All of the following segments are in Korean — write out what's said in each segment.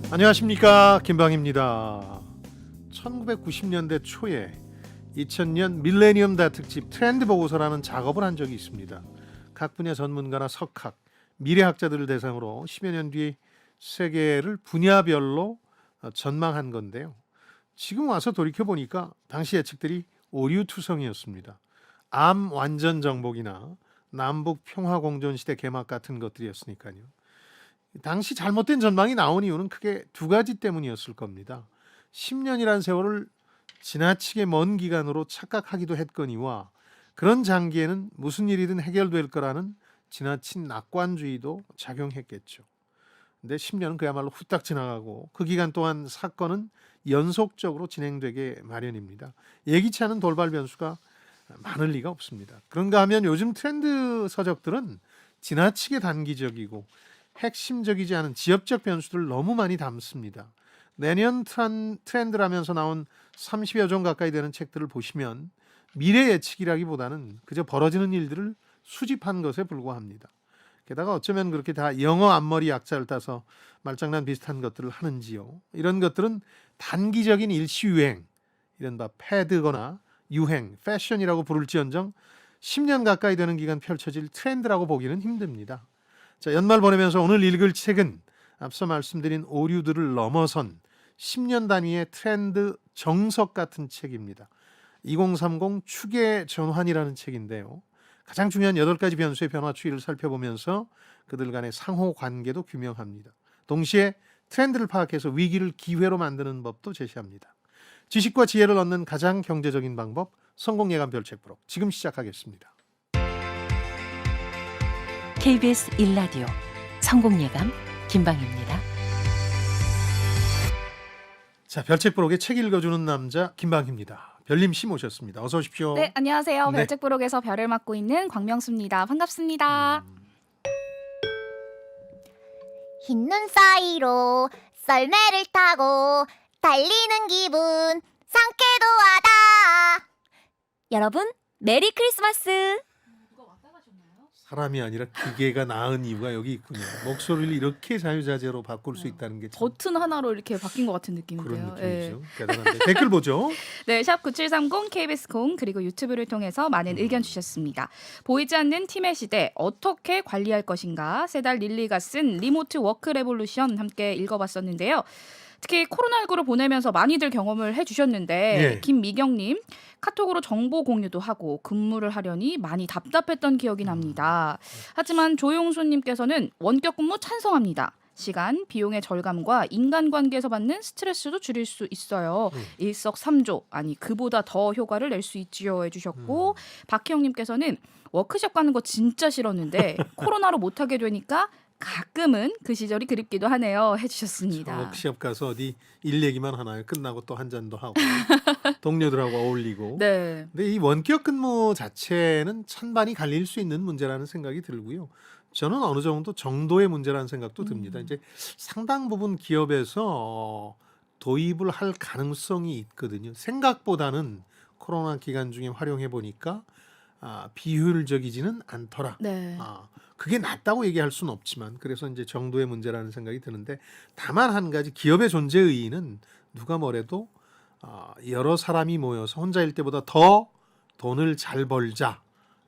안녕하십니까, 김방입니다. 1990년대 초에 2000년 밀레니엄 다특집 트렌드 보고서라는 작업을 한 적이 있습니다. 각 분야 전문가나 석학, 미래학자들을 대상으로 10여 년 뒤 세계를 분야별로 전망한 건데요. 지금 와서 돌이켜보니까 당시 예측들이 오류투성이었습니다. 암 완전 정복이나 남북 평화공존 시대 개막 같은 것들이었으니까요. 당시 잘못된 전망이 나온 이유는 크게 두 가지 때문이었을 겁니다. 10년이란 세월을 지나치게 먼 기간으로 착각하기도 했거니와 그런 장기에는 무슨 일이든 해결될 거라는 지나친 낙관주의도 작용했겠죠. 근데 10년은 그야말로 후딱 지나가고 그 기간 동안 사건은 연속적으로 진행되게 마련입니다. 예기치 않은 돌발 변수가 많을 리가 없습니다. 그런가 하면 요즘 트렌드 서적들은 지나치게 단기적이고 핵심적이지 않은 지엽적 변수들을 너무 많이 담습니다. 내년 트렌드라면서 나온 30여 종 가까이 되는 책들을 보시면 미래 예측이라기보다는 그저 벌어지는 일들을 수집한 것에 불과합니다. 게다가 어쩌면 그렇게 다 영어 앞머리 약자를 따서 말장난 비슷한 것들을 하는지요. 이런 것들은 단기적인 일시 유행, 이른바 패드거나 유행, 패션이라고 부를지언정 10년 가까이 되는 기간 펼쳐질 트렌드라고 보기는 힘듭니다. 자, 연말 보내면서 오늘 읽을 책은 앞서 말씀드린 오류들을 넘어선 10년 단위의 트렌드 정석 같은 책입니다. 2030 축의 전환이라는 책인데요. 가장 중요한 8가지 변수의 변화 추이를 살펴보면서 그들 간의 상호 관계도 규명합니다. 동시에 트렌드를 파악해서 위기를 기회로 만드는 법도 제시합니다. 지식과 지혜를 얻는 가장 경제적인 방법, 성공 예감 별책 부록 지금 시작하겠습니다. KBS 1라디오 성공예감 김방입니다. 자, 별책 부록의 책 읽어주는 남자 김방입니다. 별님 씨 모셨습니다. 어서 오십시오. 네, 안녕하세요. 네. 별책부록에서 별을 맡고 있는 광명수입니다. 반갑습니다. 흰 눈 사이로 썰매를 타고 달리는 기분 상쾌도 하다. 여러분, 메리 크리스마스. 사람이 아니라 기계가 낳은 이유가 여기 있군요. 목소리를 이렇게 자유자재로 바꿀 수 있다는 게 참 버튼 하나로 이렇게 바뀐 것 같은 느낌인데요. 그런 느낌이죠. 대단한데. 댓글 보죠. 네, 샵 9730 KBS 콩 그리고 유튜브를 통해서 많은 의견 주셨습니다. 보이지 않는 팀의 시대 어떻게 관리할 것인가? 세달 릴리가 쓴 리모트 워크 레볼루션 함께 읽어봤었는데요. 특히 코로나19를 보내면서 많이들 경험을 해주셨는데 예. 김미경님 카톡으로 정보 공유도 하고 근무를 하려니 많이 답답했던 기억이 납니다. 하지만 조용수님께서는 원격 근무 찬성합니다. 시간, 비용의 절감과 인간관계에서 받는 스트레스도 줄일 수 있어요. 일석삼조, 아니 그보다 더 효과를 낼 수 있지요 해주셨고 박희영님께서는 워크숍 가는 거 진짜 싫었는데 코로나로 못하게 되니까 가끔은 그 시절이 그립기도 하네요 해주셨습니다. 워크숍 가서 어디 일 얘기만 하나요? 끝나고 또 한 잔도 하고 동료들하고 어울리고. 네. 근데 이 원격 근무 자체는 찬반이 갈릴 수 있는 문제라는 생각이 들고요. 저는 어느 정도 정도의 문제라는 생각도 듭니다. 이제 상당 부분 기업에서 도입을 할 가능성이 있거든요. 생각보다는 코로나 기간 중에 활용해 보니까 비효율적이지는 않더라. 네. 그게 낫다고 얘기할 수는 없지만 그래서 이제 정도의 문제라는 생각이 드는데 다만 한 가지 기업의 존재 의의는 누가 뭐래도 여러 사람이 모여서 혼자일 때보다 더 돈을 잘 벌자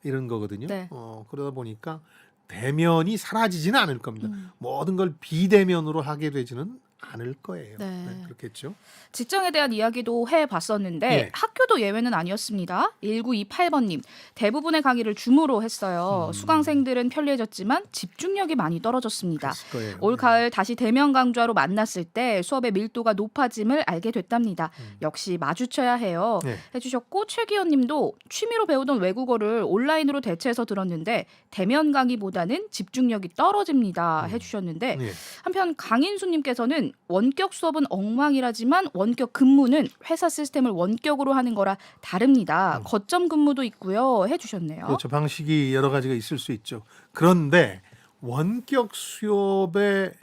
이런 거거든요. 네. 그러다 보니까 대면이 사라지지는 않을 겁니다. 모든 걸 비대면으로 하게 되지는 않을 거예요. 네. 네, 그렇겠죠. 직장에 대한 이야기도 해봤었는데 예. 학교도 예외는 아니었습니다. 1928번님 대부분의 강의를 줌으로 했어요. 수강생들은 편리해졌지만 집중력이 많이 떨어졌습니다. 그랬을 거예요. 올 가을 다시 대면 강좌로 만났을 때 수업의 밀도가 높아짐을 알게 됐답니다. 역시 마주쳐야 해요. 네. 해주셨고 최기현님도 취미로 배우던 외국어를 온라인으로 대체해서 들었는데 대면 강의보다는 집중력이 떨어집니다. 해주셨는데 네. 한편 강인수님께서는 원격 수업은 엉망이라지만 원격 근무는 회사 시스템을 원격으로 하는 거라 다릅니다. 거점 근무도 있고요 해주셨네요. 그렇죠. 방식이 여러 가지가 있을 수 있죠. 그런데 원격 수업의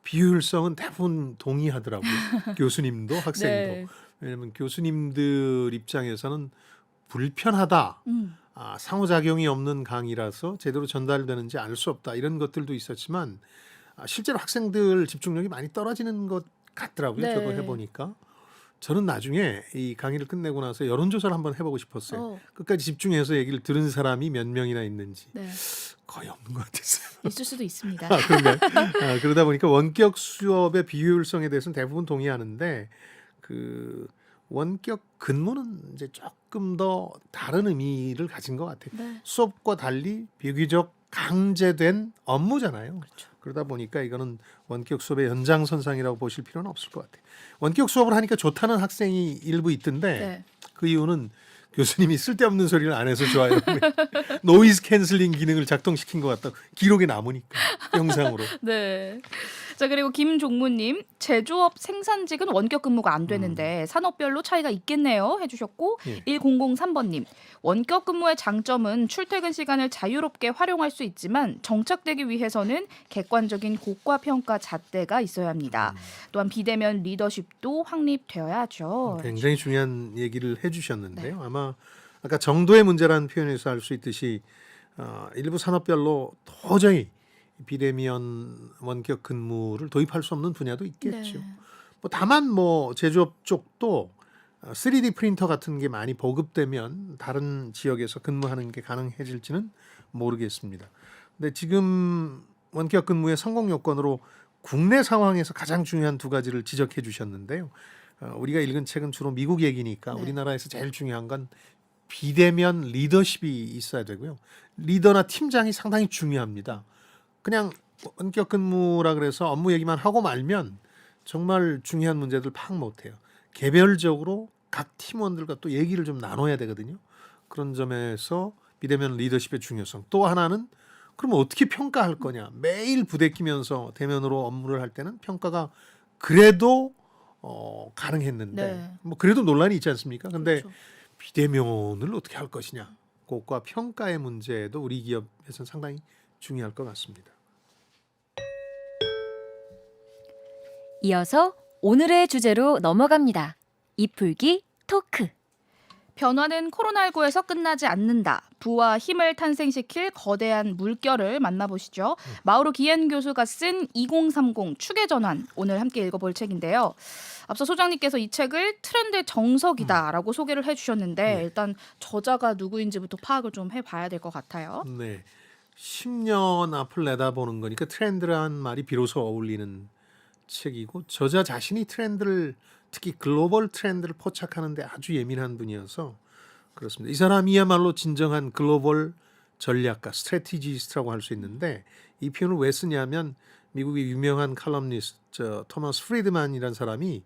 비효율성은 대부분 동의하더라고요. 교수님도 학생도. 네. 왜냐하면 교수님들 입장에서는 불편하다. 상호작용이 없는 강의라서 제대로 전달되는지 알 수 없다. 이런 것들도 있었지만 실제로 학생들 집중력이 많이 떨어지는 것 같더라고요. 네. 저도 해보니까. 저는 나중에 이 강의를 끝내고 나서 여론조사를 한번 해보고 싶었어요. 어, 끝까지 집중해서 얘기를 들은 사람이 몇 명이나 있는지. 네. 거의 없는 것 같았어요. 있을 수도 있습니다. 그런가요? 그러다 보니까 원격 수업의 비효율성에 대해서는 대부분 동의하는데 그 원격 근무는 이제 조금 더 다른 의미를 가진 것 같아요. 네. 수업과 달리 비교적 강제된 업무잖아요. 그렇죠. 그러다 보니까 이거는 원격 수업의 연장선상이라고 보실 필요는 없을 것 같아요. 원격 수업을 하니까 좋다는 학생이 일부 있던데 네. 그 이유는 교수님이 쓸데없는 소리를 안 해서 좋아요. 노이즈 캔슬링 기능을 작동시킨 것 같다. 기록에 남으니까 영상으로. 네. 자, 그리고 김종무님, 제조업 생산직은 원격 근무가 안 되는데 산업별로 차이가 있겠네요 해주셨고, 예. 1003번님, 원격 근무의 장점은 출퇴근 시간을 자유롭게 활용할 수 있지만 정착되기 위해서는 객관적인 고과 평가 잣대가 있어야 합니다. 또한 비대면 리더십도 확립되어야죠. 굉장히 중요한 얘기를 해주셨는데요. 아마 아까 정도의 문제라는 표현에서 알 수 있듯이 일부 산업별로 도저히 비대면 원격 근무를 도입할 수 없는 분야도 있겠죠. 네. 뭐 다만 뭐 제조업 쪽도 3D 프린터 같은 게 많이 보급되면 다른 지역에서 근무하는 게 가능해질지는 모르겠습니다. 근데 지금 원격 근무의 성공 요건으로 국내 상황에서 가장 중요한 두 가지를 지적해 주셨는데요. 우리가 읽은 책은 주로 미국 얘기니까 네. 우리나라에서 제일 중요한 건 비대면 리더십이 있어야 되고요. 리더나 팀장이 상당히 중요합니다. 그냥 원격 근무라 그래서 업무 얘기만 하고 말면 정말 중요한 문제들 파악 못해요. 개별적으로 각 팀원들과 또 얘기를 좀 나눠야 되거든요. 그런 점에서 비대면 리더십의 중요성. 또 하나는 그럼 어떻게 평가할 거냐. 매일 부대끼면서 대면으로 업무를 할 때는 평가가 그래도 가능했는데 네. 뭐 그래도 논란이 있지 않습니까? 근데 그렇죠. 비대면을 어떻게 할 것이냐. 그것과 평가의 문제도 우리 기업에서는 상당히 중요할 것 같습니다. 이어서 오늘의 주제로 넘어갑니다. 이풀기 토크. 변화는 코로나19에서 끝나지 않는다. 부와 힘을 탄생시킬 거대한 물결을 만나보시죠. 마우로 기엔 교수가 쓴 2030 축의 전환, 오늘 함께 읽어볼 책인데요. 앞서 소장님께서 이 책을 트렌드의 정석이다라고 소개를 해주셨는데 네. 일단 저자가 누구인지부터 파악을 좀 해봐야 될 것 같아요. 네. 10년 앞을 내다보는 거니까 트렌드라는 말이 비로소 어울리는 책이고 저자 자신이 트렌드를 특히 글로벌 트렌드를 포착하는데 아주 예민한 분이어서 그렇습니다. 이 사람이야말로 진정한 글로벌 전략가, 스트래티지스트라고 할 수 있는데 이 표현을 왜 쓰냐면 미국의 유명한 칼럼니스트 토마스 프리드만이라는 사람이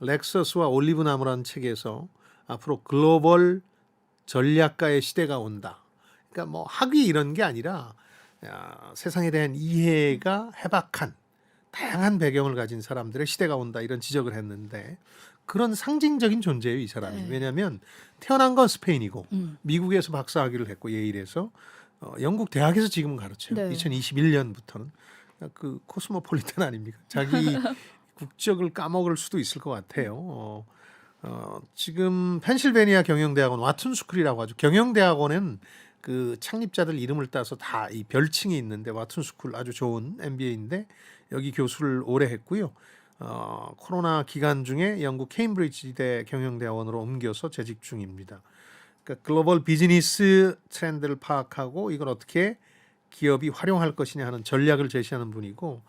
렉서스와 올리브 나무라는 책에서 앞으로 글로벌 전략가의 시대가 온다. 그러니까 뭐 학위 이런 게 아니라 세상에 대한 이해가 해박한 다양한 배경을 가진 사람들의 시대가 온다 이런 지적을 했는데 그런 상징적인 존재예요 이 사람이. 네. 왜냐하면 태어난 건 스페인이고 음. 미국에서 박사학위를 했고 예일에서 영국 대학에서 지금은 가르쳐요. 네. 2021년부터는 그 코스모폴리탄 아닙니까? 자기 국적을 까먹을 수도 있을 것 같아요. 지금 펜실베니아 경영대학원 와튼 스쿨이라고 하죠. 경영대학원은 그 창립자들 이름을 따서 다 이 별칭이 있는데 와튼 스쿨 아주 좋은 MBA인데 여기 교수를 오래 했고요. 코로나 기간 중에 영국 케임브리지대 경영대학원으로 옮겨서 재직 중입니다. 그러니까 글로벌 비즈니스 트렌드를 파악하고 이걸 어떻게 기업이 활용할 것이냐 하는 전략을 제시하는 분이고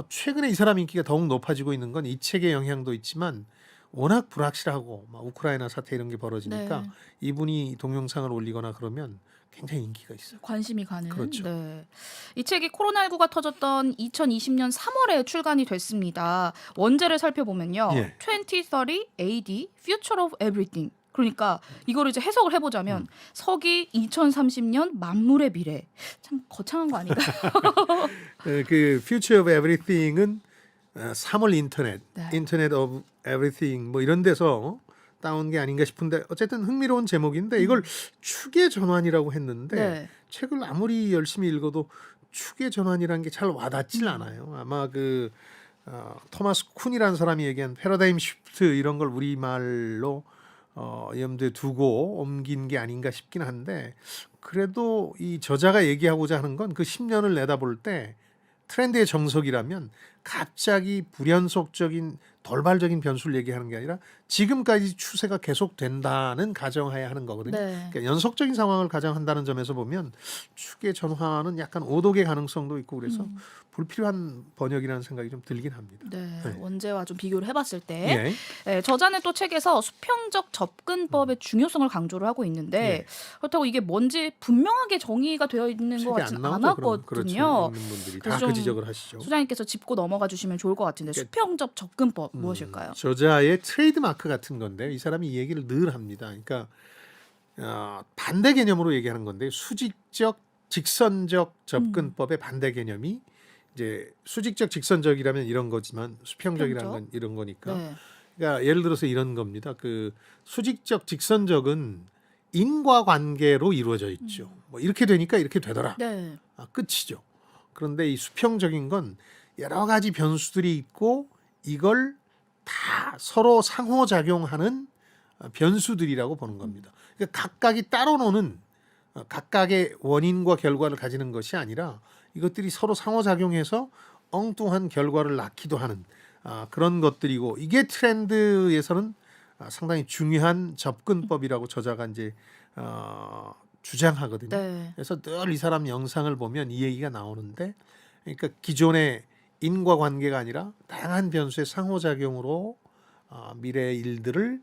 최근에 이 사람 인기가 더욱 높아지고 있는 건 이 책의 영향도 있지만 워낙 불확실하고 막 우크라이나 사태 이런 게 벌어지니까 네. 이분이 동영상을 올리거나 그러면 굉장히 인기가 있어요. 관심이 가는. 그렇죠. 네. 이 책이 코로나19가 터졌던 2020년 3월에 출간이 됐습니다. 원제를 살펴보면요. 예. 2030 AD Future of Everything. 그러니까 이거를 이제 해석을 해보자면 서기 2030년 만물의 미래. 참 거창한 거 아닌가요? 그 Future of Everything은 3월 인터넷, 네. 인터넷 of Everything 뭐 이런 데서 따온 게 아닌가 싶은데 어쨌든 흥미로운 제목인데 이걸 축의 전환이라고 했는데 네. 책을 아무리 열심히 읽어도 축의 전환이라는 게 잘 와닿질 않아요. 아마 그 토마스 쿤이라는 사람이 얘기한 패러다임 시프트 이런 걸 우리말로 염두에 두고 옮긴 게 아닌가 싶긴 한데 그래도 이 저자가 얘기하고자 하는 건 그 10년을 내다볼 때 트렌드의 정석이라면 갑자기 불연속적인 돌발적인 변수를 얘기하는 게 아니라 지금까지 추세가 계속된다는 가정하에 하는 거거든요. 네. 그러니까 연속적인 상황을 가정한다는 점에서 보면 축의 전환은 약간 오독의 가능성도 있고 그래서 불필요한 번역이라는 생각이 좀 들긴 합니다. 네. 네. 원제와 좀 비교를 해봤을 때 예. 네, 저자는 또 책에서 수평적 접근법의 중요성을 강조를 하고 있는데 예. 그렇다고 이게 뭔지 분명하게 정의가 되어 있는 것 책이 같지 안 나오죠. 그럼. 않았거든요. 그렇죠. 읽는 분들이 그래서 다 그 좀 지적을 하시죠. 소장님께서 짚고 넘어가 주시면 좋을 것 같은데 그러니까 수평적 접근법 무엇일까요? 저자의 트레이드 마크 같은 건데 이 사람이 이 얘기를 늘 합니다. 그러니까 반대 개념으로 얘기하는 건데 수직적 직선적 접근법의 반대 개념이 이제 수직적 직선적이라면 이런 거지만 수평적이라는 건 이런 거니까. 네. 그러니까 예를 들어서 이런 겁니다. 그 수직적 직선적은 인과관계로 이루어져 있죠. 뭐 이렇게 되니까 이렇게 되더라. 네. 끝이죠. 그런데 이 수평적인 건 여러 가지 변수들이 있고 이걸 다 서로 상호작용하는 변수들이라고 보는 겁니다. 그러니까 각각이 따로 노는 각각의 원인과 결과를 가지는 것이 아니라 이것들이 서로 상호작용해서 엉뚱한 결과를 낳기도 하는 그런 것들이고 이게 트렌드에서는 상당히 중요한 접근법이라고 저자가 이제 주장하거든요. 네. 그래서 늘 이 사람 영상을 보면 이 얘기가 나오는데 그러니까 기존의 인과관계가 아니라 다양한 변수의 상호작용으로 미래의 일들을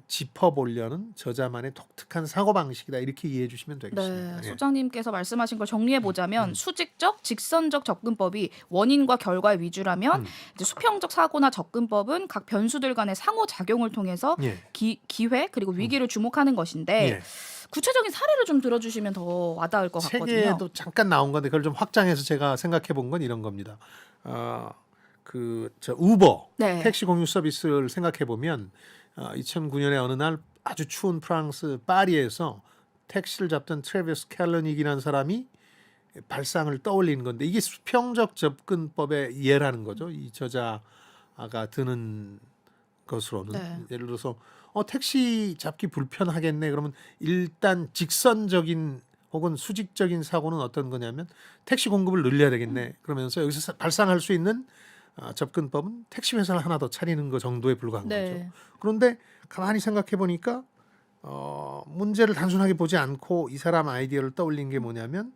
짚어보려는 저자만의 독특한 사고방식이다 이렇게 이해해 주시면 되겠습니다. 네, 예. 소장님께서 말씀하신 걸 정리해 보자면 수직적, 직선적 접근법이 원인과 결과의 위주라면 이제 수평적 사고나 접근법은 각 변수들 간의 상호 작용을 통해서 예. 기회 그리고 위기를 주목하는 것인데 예. 구체적인 사례를 좀 들어주시면 더 와닿을 것 같거든요. 책에도 잠깐 나온 건데 그걸 좀 확장해서 제가 생각해 본 건 이런 겁니다. 저 우버 네. 택시 공유 서비스를 생각해 보면 2009년에 어느 날 아주 추운 프랑스 파리에서 택시를 잡던 트래비스 캘러닉이라는 사람이 발상을 떠올린 건데 이게 수평적 접근법의 예라는 거죠. 이 저자가 드는 것으로는 네. 예를 들어서 택시 잡기 불편하겠네. 그러면 일단 직선적인 혹은 수직적인 사고는 어떤 거냐면 택시 공급을 늘려야 되겠네. 그러면서 여기서 발상할 수 있는 접근법은 택시 회사를 하나 더 차리는 거 정도에 불과한 네. 거죠. 그런데 가만히 생각해 보니까 문제를 단순하게 보지 않고 이 사람 아이디어를 떠올린 게 뭐냐면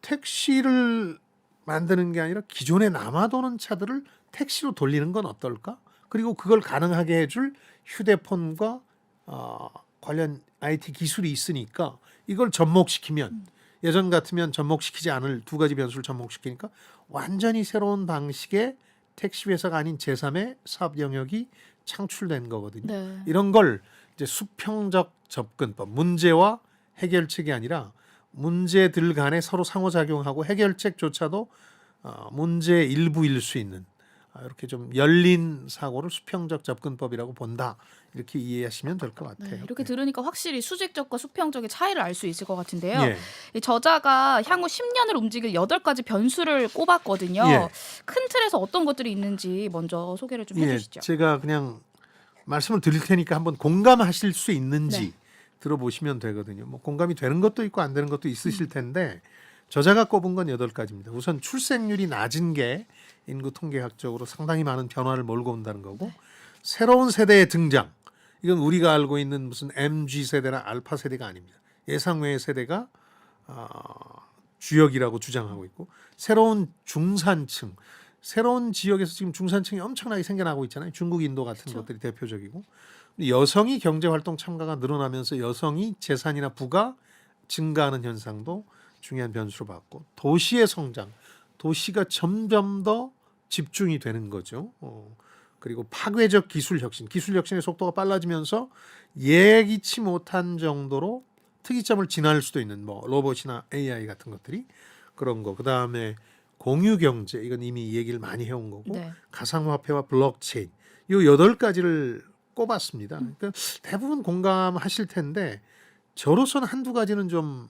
택시를 만드는 게 아니라 기존에 남아도는 차들을 택시로 돌리는 건 어떨까? 그리고 그걸 가능하게 해줄 휴대폰과 관련 IT 기술이 있으니까 이걸 접목시키면 예전 같으면 접목시키지 않을 두 가지 변수를 접목시키니까 완전히 새로운 방식의 택시 회사가 아닌 제3의 사업 영역이 창출된 거거든요. 네. 이런 걸 이제 수평적 접근법, 문제와 해결책이 아니라 문제들 간에 서로 상호작용하고 해결책조차도 문제의 일부일 수 있는 이렇게 좀 열린 사고를 수평적 접근법이라고 본다. 이렇게 이해하시면 될 것 같아요. 네, 이렇게 들으니까 확실히 수직적과 수평적의 차이를 알 수 있을 것 같은데요. 예. 이 저자가 향후 10년을 움직일 8가지 변수를 꼽았거든요. 예. 큰 틀에서 어떤 것들이 있는지 먼저 소개를 좀 해주시죠. 제가 그냥 말씀을 드릴 테니까 한번 공감하실 수 있는지 네. 들어보시면 되거든요. 뭐 공감이 되는 것도 있고 안 되는 것도 있으실 텐데 저자가 꼽은 건 8가지입니다. 우선 출생률이 낮은 게 인구 통계학적으로 상당히 많은 변화를 몰고 온다는 거고 새로운 세대의 등장. 이건 우리가 알고 있는 무슨 MG 세대나 알파 세대가 아닙니다. 예상외의 세대가 주역이라고 주장하고 있고 새로운 중산층, 새로운 지역에서 지금 중산층이 엄청나게 생겨나고 있잖아요. 중국, 인도 같은 그렇죠. 것들이 대표적이고 여성이 경제활동 참가가 늘어나면서 여성이 재산이나 부가 증가하는 현상도 중요한 변수로 봤고 도시의 성장, 도시가 점점 더 집중이 되는 거죠. 그리고 파괴적 기술 혁신, 기술 혁신의 속도가 빨라지면서 예기치 못한 정도로 특이점을 지날 수도 있는 뭐 로봇이나 AI 같은 것들이 그런 거. 그다음에 공유 경제, 이건 이미 얘기를 많이 해온 거고 네. 가상화폐와 블록체인 이 8가지를 꼽았습니다. 그러니까 대부분 공감하실 텐데 저로서는 한두 가지는 좀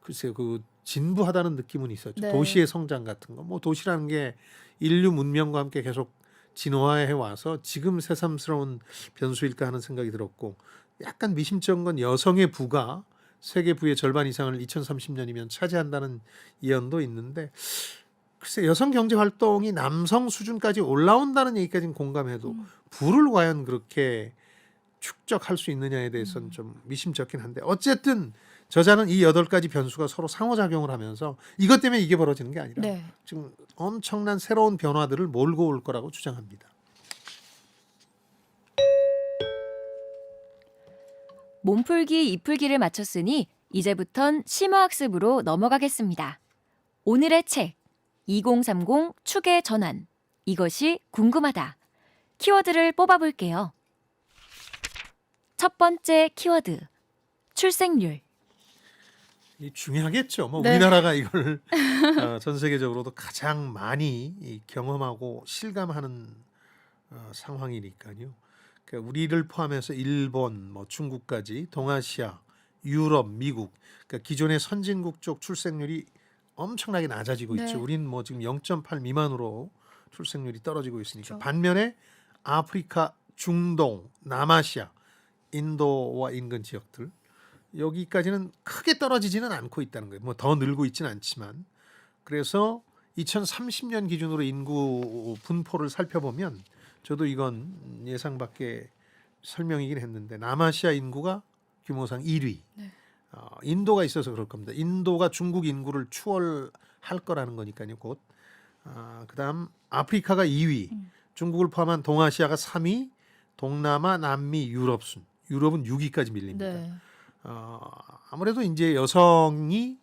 글쎄요 그 진부하다는 느낌은 있었죠. 네. 도시의 성장 같은 거. 뭐 도시라는 게 인류 문명과 함께 계속 진화해 와서 지금 새삼스러운 변수일까 하는 생각이 들었고 약간 미심쩍은 건 여성의 부가 세계 부의 절반 이상을 2030년이면 차지한다는 예언도 있는데 글쎄 여성 경제 활동이 남성 수준까지 올라온다는 얘기까지는 공감해도 부를 과연 그렇게 축적할 수 있느냐에 대해서는 좀 미심쩍긴 한데 어쨌든 저자는 이 8가지 변수가 서로 상호작용을 하면서 이것 때문에 이게 벌어지는 게 아니라 네. 지금 엄청난 새로운 변화들을 몰고 올 거라고 주장합니다. 몸풀기, 입풀기를 마쳤으니 이제부턴 심화학습으로 넘어가겠습니다. 오늘의 책 2030 축의 전환. 이것이 궁금하다. 키워드를 뽑아볼게요. 첫 번째 키워드. 출생률. 이 중요하겠죠. 뭐 네. 우리나라가 이걸 전 세계적으로도 가장 많이 이 경험하고 실감하는 상황이니까요. 그러니까 우리를 포함해서 일본, 뭐 중국까지 동아시아, 유럽, 미국, 그러니까 기존의 선진국 쪽 출생률이 엄청나게 낮아지고 네. 있죠. 우리는 뭐 지금 0.8 미만으로 출생률이 떨어지고 있으니까. 그렇죠. 반면에 아프리카, 중동, 남아시아, 인도와 인근 지역들 여기까지는 크게 떨어지지는 않고 있다는 거예요. 뭐 더 늘고 있지는 않지만. 그래서 2030년 기준으로 인구 분포를 살펴보면 저도 이건 예상 밖의 설명이긴 했는데 남아시아 인구가 규모상 1위. 네. 인도가 있어서 그럴 겁니다. 인도가 중국 인구를 추월할 거라는 거니까요. 곧. 그다음 아프리카가 2위. 중국을 포함한 동아시아가 3위. 동남아, 남미, 유럽 순. 유럽은 6위까지 밀립니다. 네. 아무래도 이제 여성이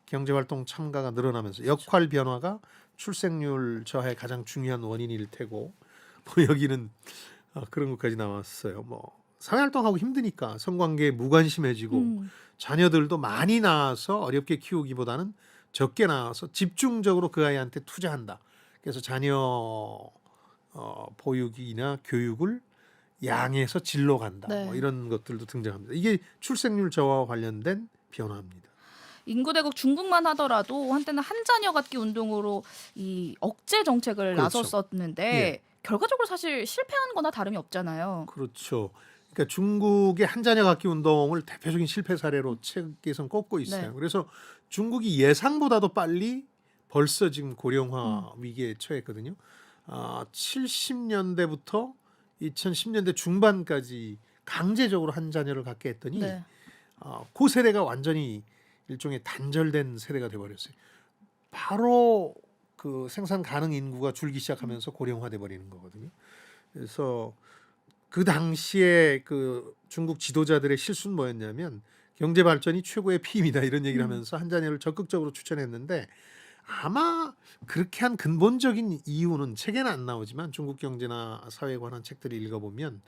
경제활동 참가가 늘어나면서 역할 변화가 출생률 저하의 가장 중요한 원인일 테고 뭐 여기는 그런 것까지 나왔어요. 뭐 사회활동하고 힘드니까 성관계에 무관심해지고 자녀들도 많이 낳아서 어렵게 키우기보다는 적게 낳아서 집중적으로 그 아이한테 투자한다. 그래서 자녀 보육이나 교육을 양에서 질로 간다. 네. 뭐 이런 것들도 등장합니다. 이게 출생률 저하와 관련된 변화입니다. 인구대국 중국만 하더라도 한때는 한 자녀 갖기 운동으로 이 억제 정책을 그렇죠. 나섰었는데 예. 결과적으로 사실 실패한 거나 다름이 없잖아요. 그렇죠. 그러니까 중국의 한 자녀 갖기 운동을 대표적인 실패 사례로 책에선 꼽고 있어요. 네. 그래서 중국이 예상보다도 빨리 벌써 지금 고령화 위기에 처했거든요. 70년대부터 2010년대 중반까지 강제적으로 한 자녀를 갖게 했더니 네. 그 세대가 완전히 일종의 단절된 세대가 돼버렸어요. 바로 그 생산 가능 인구가 줄기 시작하면서 고령화돼 버리는 거거든요. 그래서 그 당시에 그 중국 지도자들의 실수는 뭐였냐면 경제 발전이 최고의 피임이다 이런 얘기를 하면서 한 자녀를 적극적으로 추천했는데 아마 그렇게 한 근본적인 이유는 책에는 안 나오지만 중국 경제나 사회에 관한 책들을 읽어보면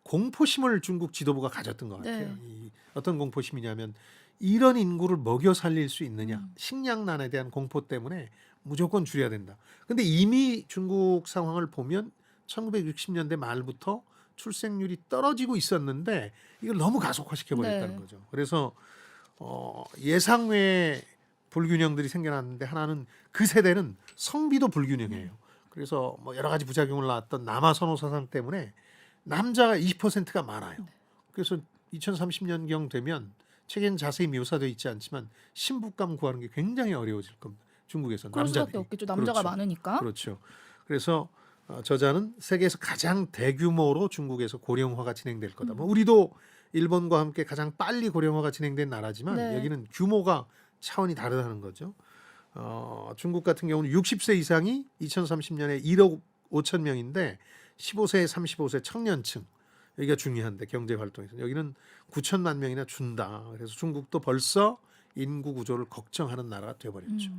공포심을 중국 지도부가 가졌던 것 같아요. 네. 이 어떤 공포심이냐면 이런 인구를 먹여 살릴 수 있느냐 식량난에 대한 공포 때문에 무조건 줄여야 된다. 근데 이미 중국 상황을 보면 1960년대 말부터 출생률이 떨어지고 있었는데 이걸 너무 가속화시켜 버렸다는 네. 거죠. 그래서 예상 외에 불균형들이 생겨났는데 하나는 그 세대는 성비도 불균형이에요. 그래서 뭐 여러 가지 부작용을 낳았던 남아 선호 사상 때문에 남자가 20%가 많아요. 그래서 2030년경 되면 책에는 자세히 묘사되어 있지 않지만 신부감 구하는 게 굉장히 어려워질 겁니다. 중국에서 그럴 수밖에 남자들이. 없겠죠. 남자가 그렇죠. 많으니까. 그렇죠. 그래서 저자는 세계에서 가장 대규모로 중국에서 고령화가 진행될 거다. 뭐 우리도 일본과 함께 가장 빨리 고령화가 진행된 나라지만 네. 여기는 규모가 차원이 다르다는 거죠. 중국 같은 경우는 60세 이상이 2030년에 1억 5천 명인데 15세, 35세 청년층 여기가 중요한데 경제 활동에서 여기는 9천만 명이나 준다. 그래서 중국도 벌써 인구 구조를 걱정하는 나라가 되어버렸죠.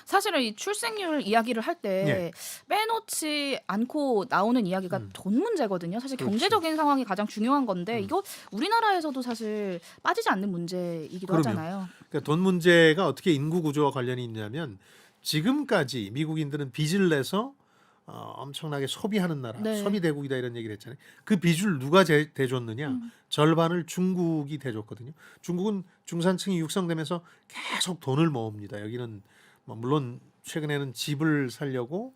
사실은 이 출생률 이야기를 할 때 예. 빼놓지 않고 나오는 이야기가 돈 문제거든요. 사실 그렇죠. 경제적인 상황이 가장 중요한 건데 이거 우리나라에서도 사실 빠지지 않는 문제이기도 그럼요. 하잖아요. 그러니까 돈 문제가 어떻게 인구 구조와 관련이 있냐면 지금까지 미국인들은 빚을 내서 엄청나게 소비하는 나라, 네. 소비 대국이다 이런 얘기를 했잖아요. 그 빚을 누가 대줬느냐? 절반을 중국이 대줬거든요. 중국은 중산층이 육성되면서 계속 돈을 모읍니다. 여기는 뭐 물론 최근에는 집을 살려고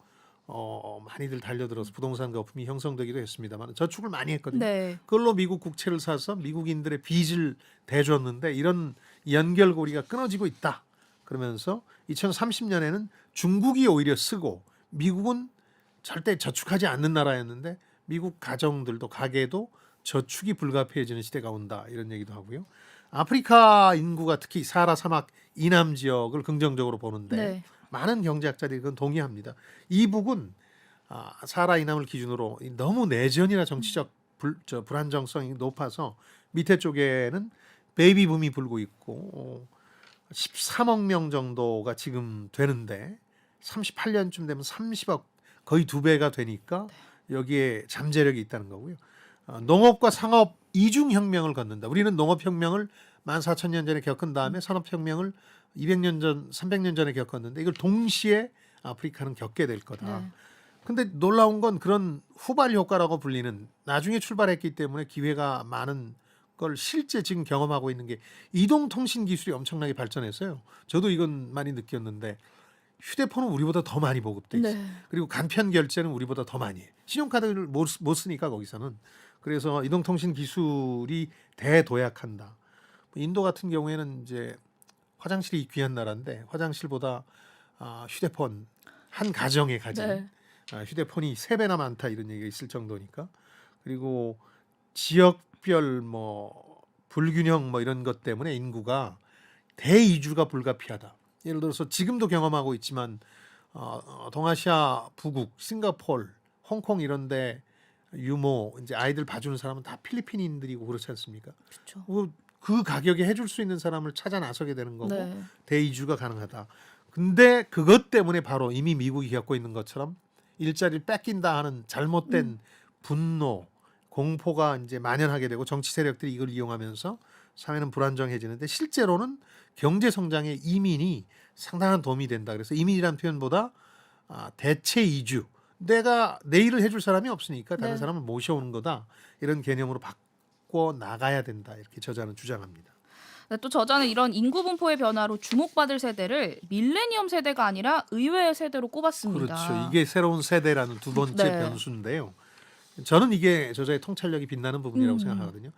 많이들 달려들어서 부동산 거품이 형성되기도 했습니다만 저축을 많이 했거든요. 네. 그걸로 미국 국채를 사서 미국인들의 빚을 대줬는데 이런 연결고리가 끊어지고 있다. 그러면서 2030년에는 중국이 오히려 쓰고 미국은 절대 저축하지 않는 나라였는데 미국 가정들도 가계도 저축이 불가피해지는 시대가 온다 이런 얘기도 하고요. 아프리카 인구가 특히 사하라 사막 이남 지역을 긍정적으로 보는데 네. 많은 경제학자들이 그건 동의합니다. 이북은 사하라 이남을 기준으로 너무 내전이나 정치적 불안정성이 높아서 밑에 쪽에는 베이비 붐이 불고 있고 13억 명 정도가 지금 되는데 38년쯤 되면 30억 거의 2배가 되니까 여기에 잠재력이 있다는 거고요. 농업과 상업 이중혁명을 갖는다. 우리는 농업혁명을 14,000년 전에 겪은 다음에 산업혁명을 200년 전, 300년 전에 겪었는데 이걸 동시에 아프리카는 겪게 될 거다. 네. 근데 놀라운 건 그런 후발 효과라고 불리는 나중에 출발했기 때문에 기회가 많은 걸 실제 지금 경험하고 있는 게 이동통신 기술이 엄청나게 발전했어요. 저도 이건 많이 느꼈는데 휴대폰은 우리보다 더 많이 보급돼 있어요. 네. 그리고 간편 결제는 우리보다 더 많이 해. 신용카드를 못 쓰니까 거기서는. 그래서 이동통신 기술이 대도약한다. 인도 같은 경우에는 이제 화장실이 귀한 나라인데 화장실보다 휴대폰 한 가정에 가진 네. 휴대폰이 3배나 많다 이런 얘기가 있을 정도니까. 그리고 지역별 뭐 불균형 뭐 이런 것 때문에 인구가 대이주가 불가피하다. 예를 들어서 지금도 경험하고 있지만 동아시아 부국, 싱가포르, 홍콩 이런데 유모 이제 아이들 봐주는 사람은 다 필리핀인들이고 그렇지 않습니까? 그렇죠. 그 가격에 해줄 수 있는 사람을 찾아 나서게 되는 거고 네. 대이주가 가능하다. 근데 그것 때문에 바로 이미 미국이 겪고 있는 것처럼 일자리를 뺏긴다 하는 잘못된 분노, 공포가 이제 만연하게 되고 정치 세력들이 이걸 이용하면서 사회는 불안정해지는데 실제로는 경제 성장에 이민이 상당한 도움이 된다. 그래서 이민이라는 표현보다 대체 이주. 내가 내 일을 해줄 사람이 없으니까 다른 네. 사람을 모셔오는 거다. 이런 개념으로 바꿔 나가야 된다. 이렇게 저자는 주장합니다. 네, 또 저자는 이런 인구 분포의 변화로 주목받을 세대를 밀레니엄 세대가 아니라 의외의 세대로 꼽았습니다. 그렇죠. 이게 새로운 세대라는 두 번째 네. 변수인데요. 저는 이게 저자의 통찰력이 빛나는 부분이라고 음. 생각하거든요.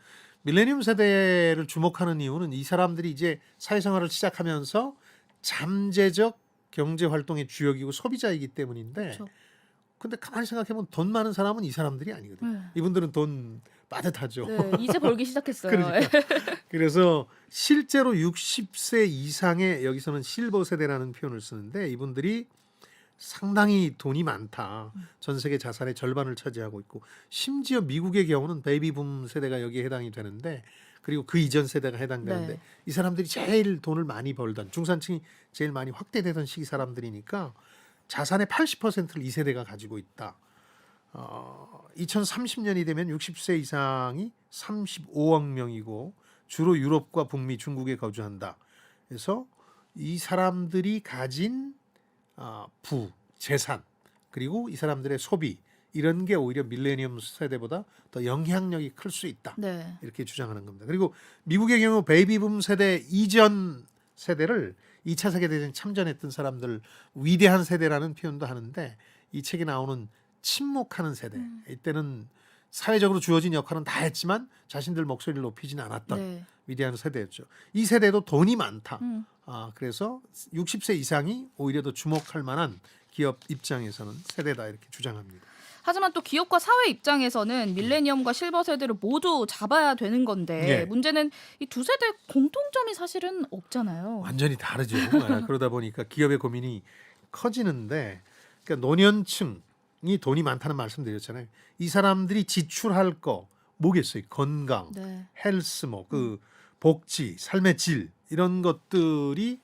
밀레니엄 세대를 주목하는 이유는 이 사람들이 이제 사회생활을 시작하면서 잠재적 경제 활동의 주역이고 소비자이기 때문인데 그렇죠. 근데 가만히 생각해보면 돈 많은 사람은 이 사람들이 아니거든요. 네. 이분들은 돈 빠듯하죠. 네, 이제 벌기 시작했어요. 그러니까. 그래서 실제로 60세 이상의 여기서는 실버 세대라는 표현을 쓰는데 이분들이 상당히 돈이 많다. 전 세계 자산의 절반을 차지하고 있고 심지어 미국의 경우는 베이비붐 세대가 여기에 해당이 되는데 그리고 그 이전 세대가 해당되는데 네. 이 사람들이 제일 돈을 많이 벌던 중산층이 제일 많이 확대되던 시기 사람들이니까 자산의 80%를 이 세대가 가지고 있다. 2030년이 되면 60세 이상이 35억 명이고 주로 유럽과 북미, 중국에 거주한다. 그래서 이 사람들이 가진 재산 그리고 이 사람들의 소비 이런 게 오히려 밀레니엄 세대보다 더 영향력이 클 수 있다. 네. 이렇게 주장하는 겁니다. 그리고 미국의 경우 베이비붐 세대 이전 세대를 2차 세계대전에 참전했던 사람들 위대한 세대라는 표현도 하는데 이 책에 나오는 침묵하는 세대. 이때는 사회적으로 주어진 역할은 다 했지만 자신들 목소리를 높이지는 않았던 네. 위대한 세대였죠. 이 세대도 돈이 많다. 음. 그래서 60세 이상이 오히려 더 주목할 만한 기업 입장에서는 세대다 이렇게 주장합니다. 하지만 또 기업과 사회 입장에서는 밀레니엄과 실버 세대를 모두 잡아야 되는 건데 네. 문제는 이 두 세대 공통점이 사실은 없잖아요. 완전히 다르죠. 그러다 보니까 기업의 고민이 커지는데 그러니까 노년층이 돈이 많다는 말씀드렸잖아요. 이 사람들이 지출할 거 뭐겠어요? 건강, 네. 헬스, 그 복지, 삶의 질 이런 것들이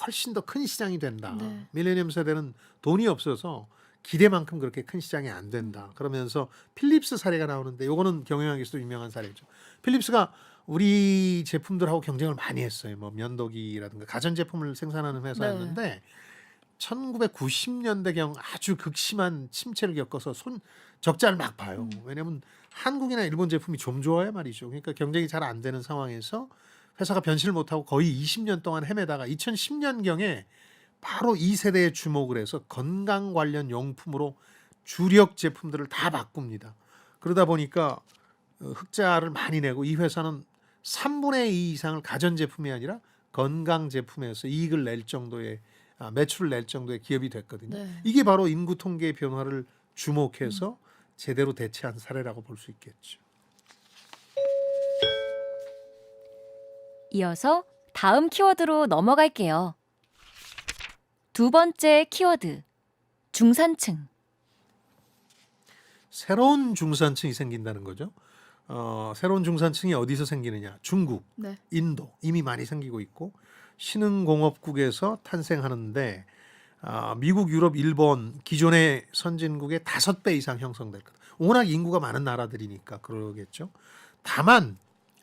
훨씬 더 큰 시장이 된다. 네. 밀레니엄 세대는 돈이 없어서 기대만큼 그렇게 큰 시장이 안 된다. 그러면서 필립스 사례가 나오는데 요거는 경영학에서도 유명한 사례죠. 필립스가 우리 제품들하고 경쟁을 많이 했어요. 뭐 면도기라든가 가전제품을 생산하는 회사였는데 1990년대경 아주 극심한 침체를 겪어서 적자를 막 봐요. 왜냐하면 한국이나 일본 제품이 좀 좋아야 말이죠. 그러니까 경쟁이 잘 안 되는 상황에서 회사가 변신을 못하고 거의 20년 동안 헤매다가 2010년경에 바로 이 세대에 주목을 해서 건강 관련 용품으로 주력 제품들을 다 바꿉니다. 그러다 보니까 흑자를 많이 내고 이 회사는 3분의 2 이상을 가전제품이 아니라 건강 제품에서 이익을 낼 정도의 매출을 낼 정도의 기업이 됐거든요. 네. 이게 바로 인구 통계의 변화를 주목해서 제대로 대처한 사례라고 볼 수 있겠죠. 이어서 다음 키워드로 넘어갈게요. 두 번째 키워드. 중산층. 새로운 중산층이 생긴다는 거죠. 새로운 중산층이 어디서 생기느냐? 중국, 네. 인도 이미 많이 생기고 있고 신흥공업국에서 탄생하는데 미국, 유럽, 일본 기존의 선진국의 5배 이상 형성될 거다. 워낙 인구가 많은 나라들이니까 그러겠죠. 다만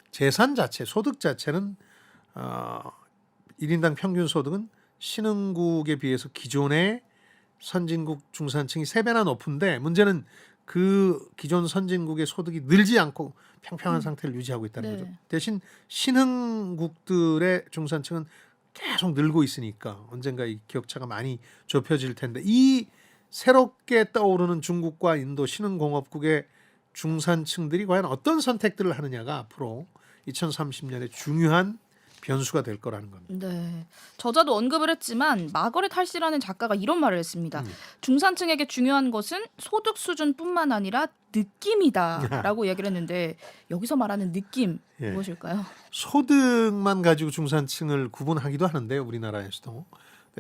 재산 자체, 소득 자체는 1인당 평균 소득은 신흥국에 비해서 기존의 선진국 중산층이 3배나 높은데 문제는 그 기존 선진국의 소득이 늘지 않고 평평한 상태를 유지하고 있다는 네. 거죠. 대신 신흥국들의 중산층은 계속 늘고 있으니까 언젠가 이 격차가 많이 좁혀질 텐데 이 새롭게 떠오르는 중국과 인도 신흥공업국의 중산층들이 과연 어떤 선택들을 하느냐가 앞으로 2030년에 중요한 변수가 될 거라는 겁니다. 네. 저자도 언급을 했지만 마거렛 할시라는 작가가 이런 말을 했습니다. 중산층에게 중요한 것은 소득 수준뿐만 아니라 느낌이다라고 얘기를 했는데 여기서 말하는 느낌 예. 무엇일까요? 소득만 가지고 중산층을 구분하기도 하는데요. 우리나라에서도.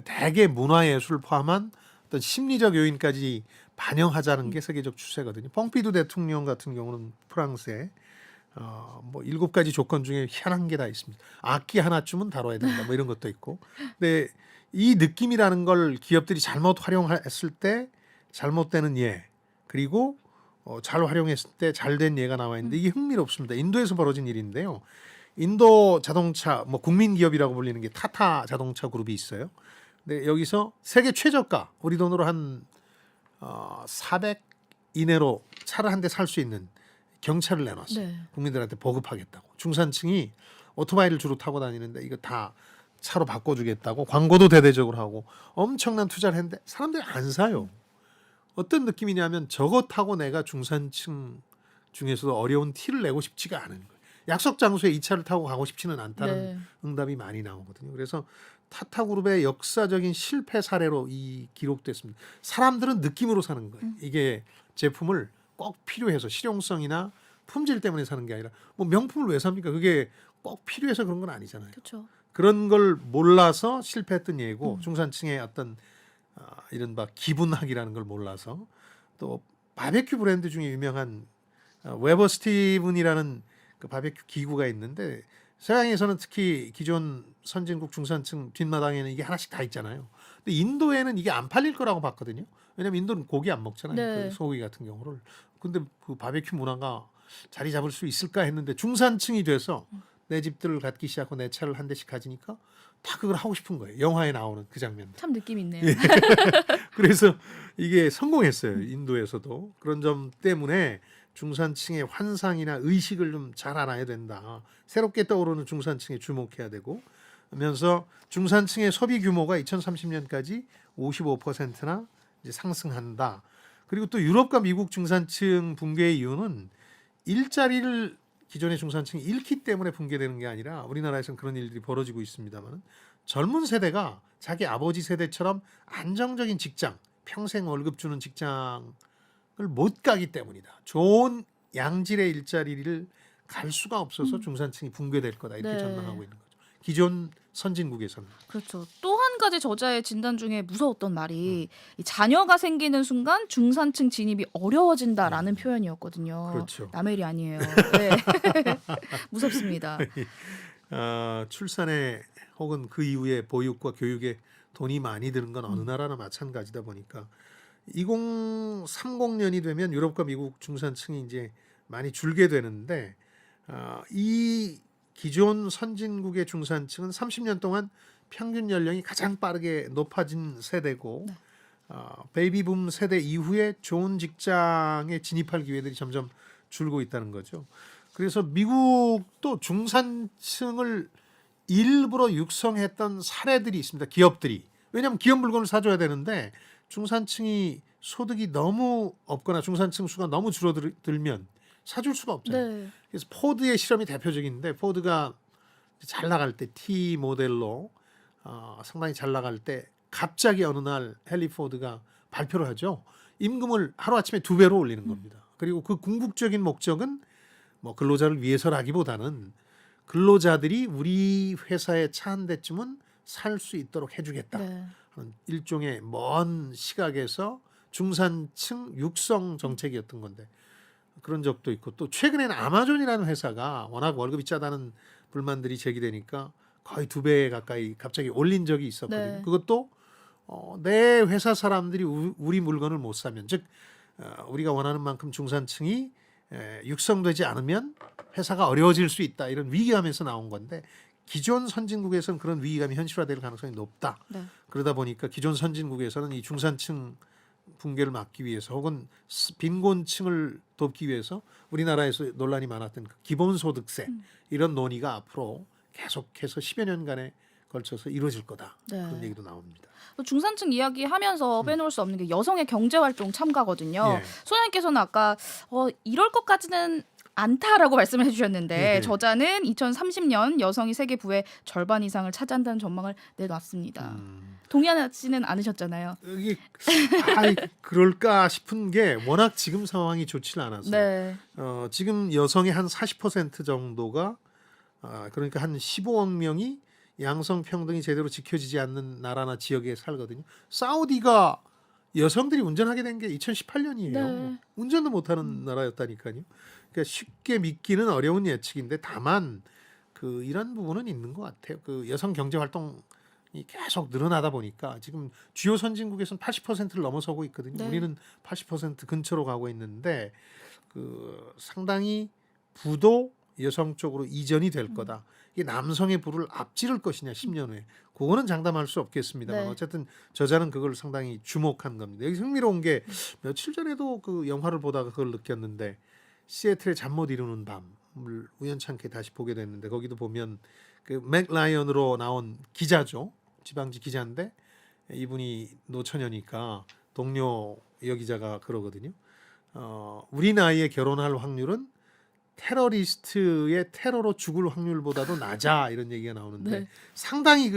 대개 문화예술 포함한 어떤 심리적 요인까지 반영하자는 게 세계적 추세거든요. 펑피두 대통령 같은 경우는 프랑스에 7가지 조건 중에 희한한 게 다 있습니다. 악기 하나쯤은 다뤄야 된다. 뭐 이런 것도 있고. 근데 이 느낌이라는 걸 기업들이 잘못 활용했을 때 잘못되는 예, 그리고 잘 활용했을 때 잘된 예가 나와 있는데 이게 흥미롭습니다. 인도에서 벌어진 일인데요. 인도 자동차 국민 기업이라고 불리는 게 타타 자동차 그룹이 있어요. 근데 여기서 세계 최저가 우리 돈으로 한 400 이내로 차를 한 대 살 수 있는 경차를 내놨어요. 네. 국민들한테 보급하겠다고. 중산층이 오토바이를 주로 타고 다니는데 이거 다 차로 바꿔주겠다고 광고도 대대적으로 하고 엄청난 투자를 했는데 사람들이 안 사요. 어떤 느낌이냐면 저거 타고 내가 중산층 중에서도 어려운 티를 내고 싶지가 않은 거예요. 약속 장소에 이 차를 타고 가고 싶지는 않다는 네. 응답이 많이 나오거든요. 그래서 타타그룹의 역사적인 실패 사례로 이 기록됐습니다. 사람들은 느낌으로 사는 거예요. 이게 제품을 꼭 필요해서 실용성이나 품질 때문에 사는 게 아니라 명품을 왜 삽니까? 그게 꼭 필요해서 그런 건 아니잖아요. 그렇죠. 그런 걸 몰라서 실패했던 예고 중산층의 어떤 이른바 기분학이라는 걸 몰라서 또 바베큐 브랜드 중에 유명한 웨버 스티븐이라는 그 바베큐 기구가 있는데 서양에서는 특히 기존 선진국 중산층 뒷마당에는 이게 하나씩 다 있잖아요. 근데 인도에는 이게 안 팔릴 거라고 봤거든요. 왜냐면 인도는 고기 안 먹잖아요. 네. 그 소고기 같은 경우를. 근데 그 바베큐 문화가 자리 잡을 수 있을까 했는데 중산층이 돼서 내 집들을 갖기 시작하고 내 차를 한 대씩 가지니까 다 그걸 하고 싶은 거예요. 영화에 나오는 그 장면. 참 느낌 있네요. 그래서 이게 성공했어요. 인도에서도. 그런 점 때문에 중산층의 환상이나 의식을 좀 잘 알아야 된다. 새롭게 떠오르는 중산층에 주목해야 되고 하면서 중산층의 소비 규모가 2030년까지 55%나 이제 상승한다. 그리고 또 유럽과 미국 중산층 붕괴의 이유는 일자리를 기존의 중산층이 잃기 때문에 붕괴되는 게 아니라 우리나라에서는 그런 일들이 벌어지고 있습니다만 젊은 세대가 자기 아버지 세대처럼 안정적인 직장, 평생 월급 주는 직장을 못 가기 때문이다. 좋은 양질의 일자리를 갈 수가 없어서 중산층이 붕괴될 거다. 이렇게 네. 전망하고 있는 거죠. 기존 선진국에서는. 그렇죠. 또 한 가지 저자의 진단 중에 무서웠던 말이 이 자녀가 생기는 순간 중산층 진입이 어려워진다라는 표현이었거든요. 그렇죠. 남의 일이 아니에요. 네. 무섭습니다. 출산에 혹은 그 이후에 보육과 교육에 돈이 많이 드는 건 어느 나라나 마찬가지다 보니까 2030년이 되면 유럽과 미국 중산층이 이제 많이 줄게 되는데 이 기존 선진국의 중산층은 30년 동안 평균 연령이 가장 빠르게 높아진 세대고 베이비붐 세대 이후에 좋은 직장에 진입할 기회들이 점점 줄고 있다는 거죠. 그래서 미국도 중산층을 일부러 육성했던 사례들이 있습니다. 기업들이. 왜냐하면 기업 물건을 사줘야 되는데 중산층이 소득이 너무 없거나 중산층 수가 너무 줄어들면 사줄 수가 없잖아요. 네. 그래서 포드의 실험이 대표적인데 포드가 잘 나갈 때 T 모델로 상당히 잘 나갈 때 갑자기 어느 날 헨리 포드가 발표를 하죠. 임금을 하루아침에 2배로 올리는 겁니다. 그리고 그 궁극적인 목적은 뭐 근로자를 위해서라기보다는 근로자들이 우리 회사에 차 한 대쯤은 살 수 있도록 해주겠다. 네. 하는 일종의 먼 시각에서 중산층 육성 정책이었던 건데 그런 적도 있고 또 최근에는 아마존이라는 회사가 워낙 월급이 짜다는 불만들이 제기되니까 거의 2배 가까이 갑자기 올린 적이 있었거든요. 네. 그것도 내 회사 사람들이 우리 물건을 못 사면 즉 우리가 원하는 만큼 중산층이 육성되지 않으면 회사가 어려워질 수 있다 이런 위기감에서 나온 건데 기존 선진국에서는 그런 위기감이 현실화될 가능성이 높다. 네. 그러다 보니까 기존 선진국에서는 이 중산층 붕괴를 막기 위해서 혹은 빈곤층을 돕기 위해서 우리나라에서 논란이 많았던 그 기본소득세 이런 논의가 앞으로 계속해서 10여 년간에 걸쳐서 이루어질 거다. 네. 그런 얘기도 나옵니다. 또 중산층 이야기하면서 빼놓을 수 없는 게 여성의 경제활동 참가거든요. 예. 소장님께서는 아까 이럴 것까지는 않다라고 말씀을 해주셨는데 네. 저자는 2030년 여성이 세계 부의 절반 이상을 차지한다는 전망을 내놨습니다. 동의하지는 않으셨잖아요. 이게 그럴까 싶은 게 워낙 지금 상황이 좋지는 않아서 네. 지금 여성의 한 40% 정도가 그러니까 한 15억 명이 양성 평등이 제대로 지켜지지 않는 나라나 지역에 살거든요. 사우디가 여성들이 운전하게 된 게 2018년이에요. 네. 운전도 못하는 나라였다니까요. 그러니까 쉽게 믿기는 어려운 예측인데 다만 이런 부분은 있는 것 같아요. 그 여성 경제 활동이 계속 늘어나다 보니까 지금 주요 선진국에서는 80%를 넘어서고 있거든요. 네. 우리는 80% 근처로 가고 있는데 상당히 부도 여성 쪽으로 이전이 될 거다. 이게 남성의 부를 앞지를 것이냐 10년 후에 그거는 장담할 수 없겠습니다만 네. 어쨌든 저자는 그걸 상당히 주목한 겁니다. 여기 흥미로운 게 며칠 전에도 그 영화를 보다가 그걸 느꼈는데 시애틀의 잠 못 이루는 밤을 우연찮게 다시 보게 됐는데 거기도 보면 그 맥 라이언으로 나온 기자죠. 지방지 기자인데 이분이 노처녀니까 동료 여기자가 그러거든요. 우리 나이에 결혼할 확률은 테러리스트의 테러로 죽을 확률보다도 낮아 이런 얘기가 나오는데 네. 상당히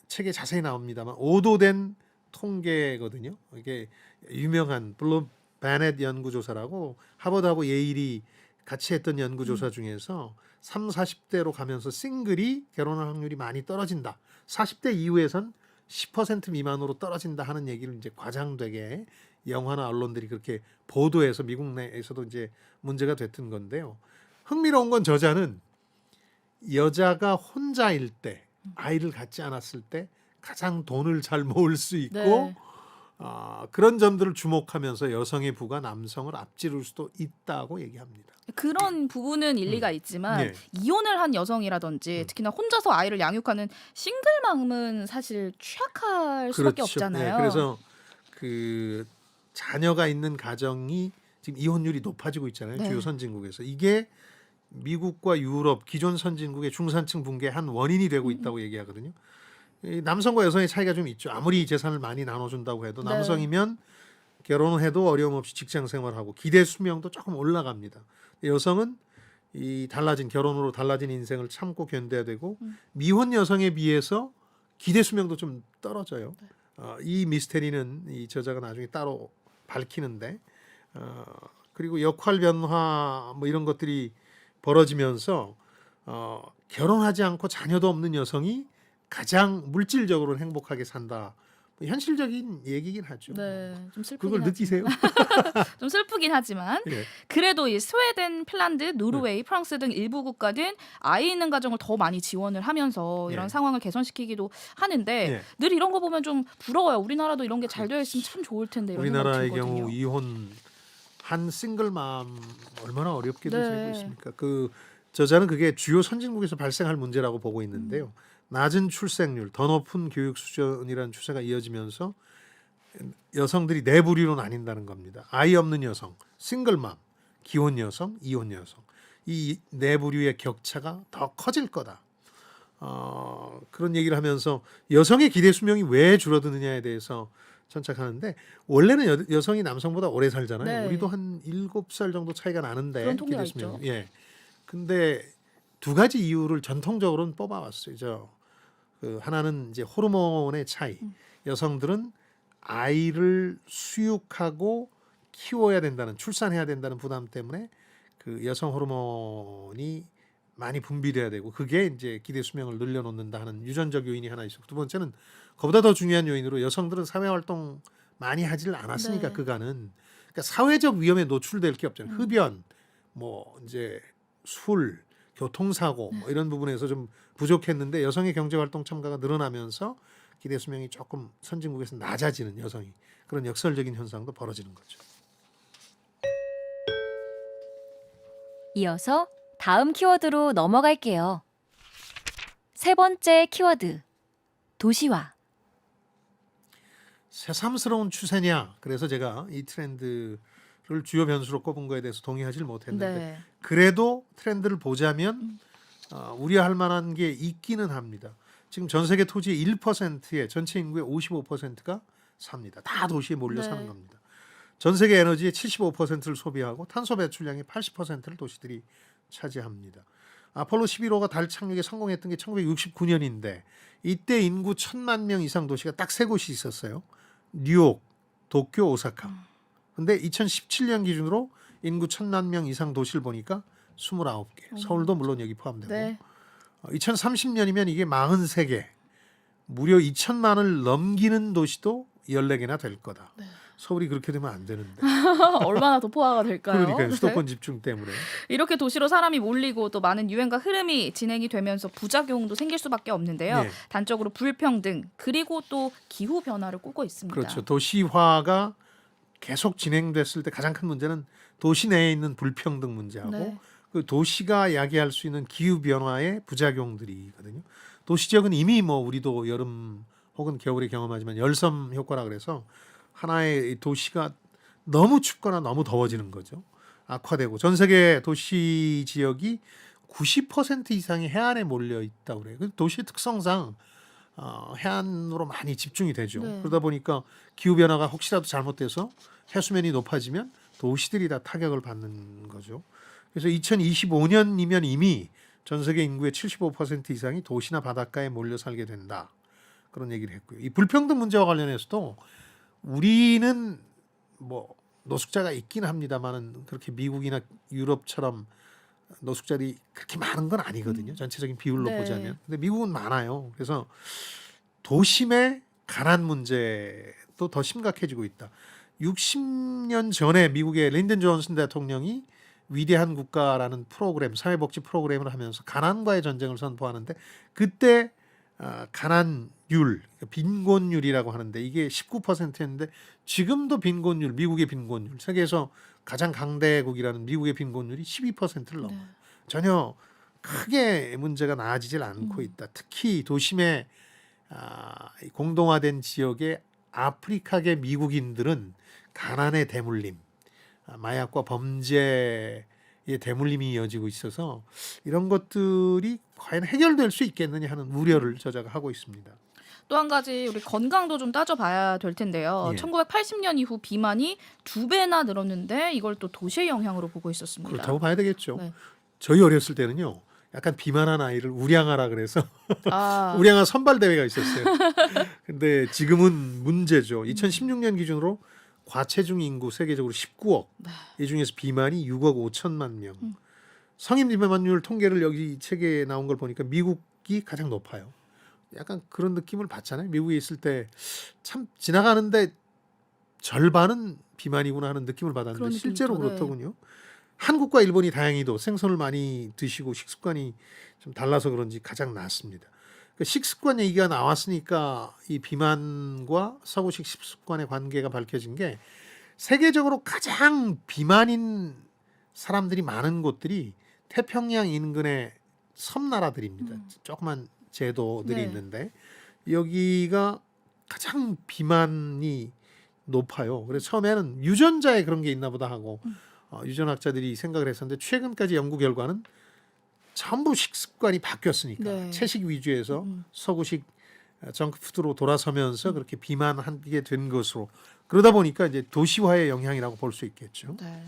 책에 자세히 나옵니다만 오도된 통계거든요. 이게 유명한 블루 베넷 연구조사라고 하버드하고 예일이 같이 했던 연구조사 중에서 3, 40대로 가면서 싱글이 결혼할 확률이 많이 떨어진다. 40대 이후에선 10% 미만으로 떨어진다 하는 얘기를 이제 과장되게 영화나 언론들이 그렇게 보도해서 미국 내에서도 이제 문제가 됐던 건데요. 흥미로운 건 저자는 여자가 혼자일 때 아이를 갖지 않았을 때 가장 돈을 잘 모을 수 있고 네. 그런 점들을 주목하면서 여성의 부가 남성을 앞지를 수도 있다고 얘기합니다. 그런 부분은 일리가 있지만 네. 이혼을 한 여성이라든지 특히나 혼자서 아이를 양육하는 싱글맘은 사실 취약할 수밖에 없잖아요. 네, 그래서 자녀가 있는 가정이 지금 이혼율이 높아지고 있잖아요. 네. 주요 선진국에서. 이게 미국과 유럽 기존 선진국의 중산층 붕괴의 한 원인이 되고 있다고 얘기하거든요. 이 남성과 여성의 차이가 좀 있죠. 아무리 재산을 많이 나눠준다고 해도 네. 남성이면 결혼을 해도 어려움 없이 직장 생활하고 기대 수명도 조금 올라갑니다. 여성은 이 결혼으로 달라진 인생을 참고 견뎌야 되고 미혼 여성에 비해서 기대 수명도 좀 떨어져요. 이 미스테리는 이 저자가 나중에 따로 밝히는데 그리고 역할 변화 뭐 이런 것들이 벌어지면서 결혼하지 않고 자녀도 없는 여성이 가장 물질적으로 행복하게 산다. 뭐 현실적인 얘기긴 하죠. 네, 좀 슬프긴 그걸 느끼세요? 좀 슬프긴 하지만 예. 그래도 이 스웨덴, 핀란드, 노르웨이, 프랑스 등 일부 국가는 아이 있는 가정을 더 많이 지원을 하면서 이런 예. 상황을 개선시키기도 하는데 예. 늘 이런 거 보면 좀 부러워요. 우리나라도 이런 게 잘 되어 있으면 참 좋을 텐데 이런 우리나라의 생각이 들거든요. 경우 이혼 한 싱글맘 얼마나 어렵게도 네. 살고 있습니까? 저자는 그게 주요 선진국에서 발생할 문제라고 보고 있는데요. 낮은 출생률, 더 높은 교육 수준이라는 추세가 이어지면서 여성들이 네 부류로 나뉜다는 겁니다. 아이 없는 여성, 싱글맘, 기혼 여성, 이혼 여성. 이 네 부류의 격차가 더 커질 거다. 그런 얘기를 하면서 여성의 기대 수명이 왜 줄어드느냐에 대해서 천착하는데 원래는 여성이 남성보다 오래 살잖아요. 네. 우리도 한 7살 정도 차이가 나는데 그런 통계가 기대 수명이. 있죠. 예. 근데 두 가지 이유를 전통적으로는 뽑아왔어요. 그 하나는 이제 호르몬의 차이. 여성들은 아이를 수육하고 키워야 된다는, 출산해야 된다는 부담 때문에 그 여성 호르몬이 많이 분비돼야 되고, 그게 이제 기대 수명을 늘려놓는다 하는 유전적 요인이 하나 있었고, 두 번째는 그보다 더 중요한 요인으로 여성들은 사회 활동 많이 하질 않았으니까 네. 그간은, 그러니까 사회적 위험에 노출될 게 없잖아요. 흡연, 뭐 이제 술, 교통사고 뭐 이런 부분에서 좀 부족했는데, 여성의 경제활동 참가가 늘어나면서 기대 수명이 조금 선진국에서 낮아지는, 여성이 그런 역설적인 현상도 벌어지는 거죠. 이어서 다음 키워드로 넘어갈게요. 세 번째 키워드, 도시화. 새삼스러운 추세냐? 그래서 제가 이 트렌드를 주요 변수로 꼽은 거에 대해서 동의하지 못했는데, 네. 그래도 트렌드를 보자면 우려할 만한 게 있기는 합니다. 지금 전 세계 토지의 1%에 전체 인구의 55%가 삽니다. 다 도시에 몰려 네. 사는 겁니다. 전 세계 에너지의 75%를 소비하고 탄소 배출량의 80%를 도시들이 차지합니다. 아폴로 11호가 달 착륙에 성공했던 게 1969년인데 이때 인구 1,000만 명 이상 도시가 딱 세 곳이 있었어요. 뉴욕, 도쿄, 오사카. 근데 2017년 기준으로 인구 1,000만 명 이상 도시를 보니까 29개. 서울도 물론 여기 포함되고. 네. 2030년이면 이게 43개. 무려 2,000만을 넘기는 도시도 14개나 될 거다. 네. 서울이 그렇게 되면 안 되는데. 얼마나 더 포화가 될까요? 그러니까요. 네. 수도권 집중 때문에. 이렇게 도시로 사람이 몰리고 또 많은 유행과 흐름이 진행이 되면서 부작용도 생길 수밖에 없는데요. 네. 단적으로 불평등 그리고 또 기후 변화를 꾸고 있습니다. 그렇죠. 도시화가 계속 진행됐을 때 가장 큰 문제는 도시 내에 있는 불평등 문제하고 네. 그 도시가 야기할 수 있는 기후 변화의 부작용들이거든요. 도시 지역은 이미 뭐 우리도 여름 혹은 겨울에 경험하지만 열섬 효과라 그래서 하나의 도시가 너무 춥거나 너무 더워지는 거죠. 악화되고 전 세계 도시 지역이 90% 이상이 해안에 몰려 있다고 그래요. 그 도시의 특성상 해안으로 많이 집중이 되죠. 네. 그러다 보니까 기후 변화가 혹시라도 잘못돼서 해수면이 높아지면 도시들이 다 타격을 받는 거죠. 그래서 2025년이면 이미 전 세계 인구의 75% 이상이 도시나 바닷가에 몰려 살게 된다. 그런 얘기를 했고요. 이 불평등 문제와 관련해서도 우리는 뭐 노숙자가 있긴 합니다만은 그렇게 미국이나 유럽처럼 노숙자들이 그렇게 많은 건 아니거든요. 전체적인 비율로 네. 보자면. 근데 미국은 많아요. 그래서 도심의 가난 문제도 더 심각해지고 있다. 60년 전에 미국의 린든 존슨 대통령이 위대한 국가라는 프로그램, 사회복지 프로그램을 하면서 가난과의 전쟁을 선포하는데 그때 가난율, 빈곤율이라고 하는데 이게 19%였는데 지금도 빈곤율, 미국의 빈곤율, 세계에서 가장 강대국이라는 미국의 빈곤율이 12%를 넘어요. 네. 전혀 크게 문제가 나아지질 않고 있다. 특히 도심의 공동화된 지역의 아프리카계 미국인들은 가난의 대물림, 마약과 범죄의 대물림이 이어지고 있어서 이런 것들이 과연 해결될 수 있겠느냐 하는 우려를 저자가 하고 있습니다. 또 한 가지 우리 건강도 좀 따져봐야 될 텐데요. 예. 1980년 이후 비만이 2배나 늘었는데 이걸 또 도시의 영향으로 보고 있었습니다. 그렇다고 봐야 되겠죠. 네. 저희 어렸을 때는요. 약간 비만한 아이를 우량하라 그래서 아, 우량아 선발 대회가 있었어요. 근데 지금은 문제죠. 2016년 기준으로 과체중 인구 세계적으로 19억. 네. 이 중에서 비만이 6억 5천만 명. 성인 비만율 통계를 여기 책에 나온 걸 보니까 미국이 가장 높아요. 약간 그런 느낌을 받잖아요. 미국에 있을 때 참 지나가는데 절반은 비만이구나 하는 느낌을 받았는데 그런 실제로 느낌이죠. 네. 그렇더군요. 한국과 일본이 다행히도 생선을 많이 드시고 식습관이 좀 달라서 그런지 가장 낫습니다. 그 식습관 얘기가 나왔으니까 이 비만과 서구식 식습관의 관계가 밝혀진 게 세계적으로 가장 비만인 사람들이 많은 곳들이 태평양 인근의 섬나라들입니다. 조그만 제도들이 네. 있는데 여기가 가장 비만이 높아요. 그래서 처음에는 유전자에 그런 게 있나 보다 하고 유전학자들이 생각을 했었는데 최근까지 연구 결과는 전부 식습관이 바뀌었으니까 네. 채식 위주에서 서구식 정크푸드로 돌아서면서 그렇게 비만하게 된 것으로 그러다 보니까 이제 도시화의 영향이라고 볼 수 있겠죠. 네.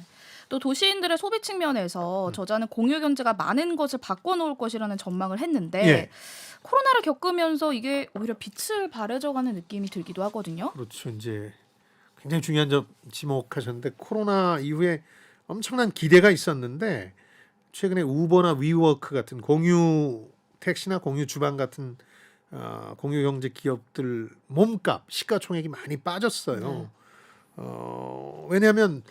또 도시인들의 소비 측면에서 저자는 공유 경제가 많은 것을 바꿔놓을 것이라는 전망을 했는데 예. 코로나를 겪으면서 이게 오히려 빛을 발해져가는 느낌이 들기도 하거든요. 그렇죠. 이제 굉장히 중요한 점 지목하셨는데 코로나 이후에 엄청난 기대가 있었는데 최근에 우버나 위워크 같은 공유 택시나 공유 주방 같은 공유 경제 기업들 몸값 시가총액이 많이 빠졌어요. 왜냐하면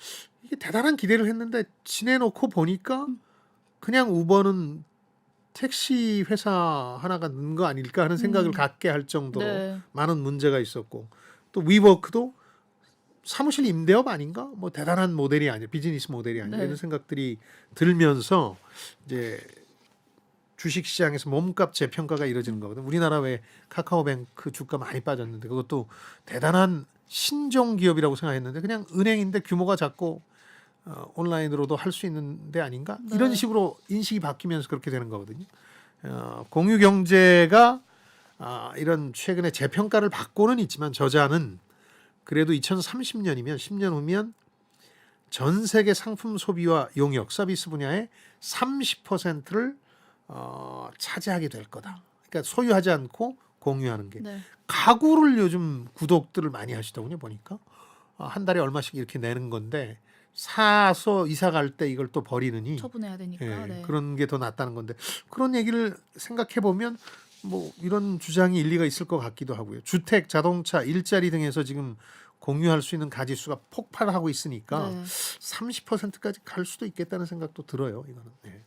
이게 대단한 기대를 했는데 지내놓고 보니까 그냥 우버는 택시 회사 하나가 는 거 아닐까 하는 생각을 갖게 할 정도로 네. 많은 문제가 있었고 또 위워크도 사무실 임대업 아닌가? 뭐 대단한 모델이 아니야, 비즈니스 모델이 아니야 네. 이런 생각들이 들면서 이제 주식시장에서 몸값 재평가가 이루어지는 거거든. 우리나라 왜 카카오뱅크 주가 많이 빠졌는데 그것도 대단한 신종 기업이라고 생각했는데 그냥 은행인데 규모가 작고 온라인으로도 할 수 있는 데 아닌가? 네. 이런 식으로 인식이 바뀌면서 그렇게 되는 거거든요. 공유 경제가 이런 최근에 재평가를 받고는 있지만 저자는 그래도 2030년이면 10년 후면 전 세계 상품 소비와 용역 서비스 분야의 30%를 차지하게 될 거다. 그러니까 소유하지 않고 공유하는 게. 네. 가구를 요즘 구독들을 많이 하시더군요. 보니까 한 달에 얼마씩 이렇게 내는 건데 사서 이사 갈 때 이걸 또 버리느니 처분해야 되니까. 예, 네. 그런 게 더 낫다는 건데 그런 얘기를 생각해 보면 뭐 이런 주장이 일리가 있을 것 같기도 하고요. 주택, 자동차, 일자리 등에서 지금 공유할 수 있는 가지수가 폭발하고 있으니까 네. 30%까지 갈 수도 있겠다는 생각도 들어요. 이거는. 네.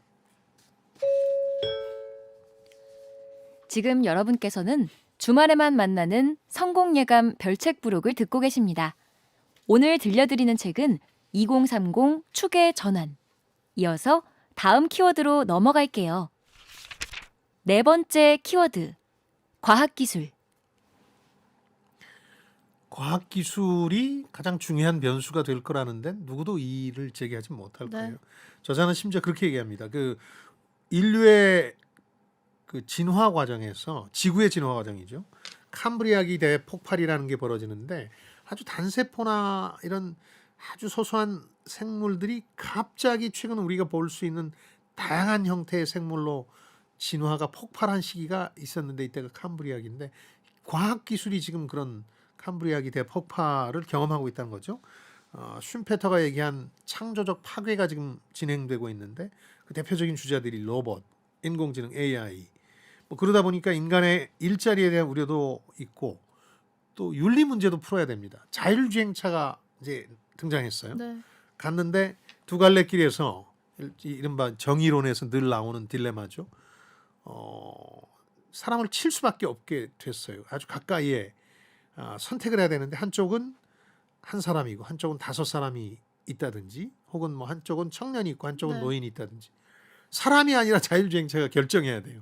지금 여러분께서는 주말에만 만나는 성공예감 별책 부록을 듣고 계십니다. 오늘 들려드리는 책은 2030 축의 전환. 이어서 다음 키워드로 넘어갈게요. 네 번째 키워드, 과학기술. 과학기술이 가장 중요한 변수가 될 거라는데 누구도 이의를 제기하지 못할 네. 거예요. 저자는 심지어 그렇게 얘기합니다. 그 인류의 그 진화 과정에서 지구의 진화 과정이죠. 캄브리아기 대폭발이라는 게 벌어지는데 아주 단세포나 이런 아주 소소한 생물들이 갑자기 최근 우리가 볼 수 있는 다양한 형태의 생물로 진화가 폭발한 시기가 있었는데 이때가 캄브리아기인데 과학기술이 지금 그런 캄브리아기 대폭발을 경험하고 있다는 거죠. 슈페터가 얘기한 창조적 파괴가 지금 진행되고 있는데 그 대표적인 주자들이 로봇, 인공지능, AI 뭐 그러다 보니까 인간의 일자리에 대한 우려도 있고 또 윤리 문제도 풀어야 됩니다. 자율주행차가 이제 등장했어요. 네. 갔는데 두 갈래 길에서 이른바 정의론에서 늘 나오는 딜레마죠. 사람을 칠 수밖에 없게 됐어요. 아주 가까이에 선택을 해야 되는데 한쪽은 한 사람이고 한쪽은 5사람이 있다든지 혹은 뭐 한쪽은 청년이 있고 한쪽은 네. 노인이 있다든지 사람이 아니라 자율주행차가 결정해야 돼요.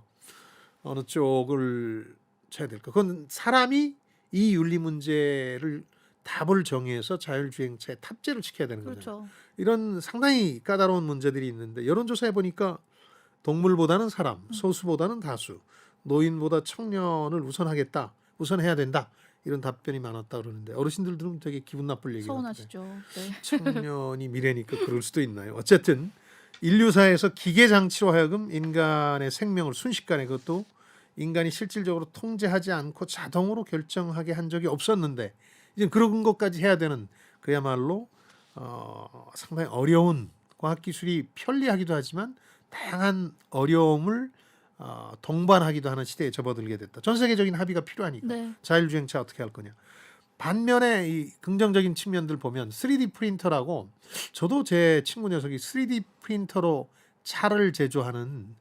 어느 쪽을 쳐야 될까? 그건 사람이 이 윤리 문제를 답을 정해서 자율주행차에 탑재를 시켜야 되는 거죠. 그렇죠. 이런 상당히 까다로운 문제들이 있는데 여론조사해 보니까 동물보다는 사람, 소수보다는 다수, 노인보다 청년을 우선해야 된다. 이런 답변이 많았다 그러는데 어르신들 들으면 되게 기분 나쁠 얘기 같은데 서운하시죠. 네. 청년이 미래니까 그럴 수도 있나요? 어쨌든 인류사에서 기계 장치로 하여금 인간의 생명을 순식간에 그것도 인간이 실질적으로 통제하지 않고 자동으로 결정하게 한 적이 없었는데 이제 그런 것까지 해야 되는 그야말로 상당히 어려운 과학기술이 편리하기도 하지만 다양한 어려움을 동반하기도 하는 시대에 접어들게 됐다. 전 세계적인 합의가 필요하니까 네. 자율주행차 어떻게 할 거냐. 반면에 이 긍정적인 측면들 보면 3D 프린터라고 저도 제 친구 녀석이 3D 프린터로 차를 제조하는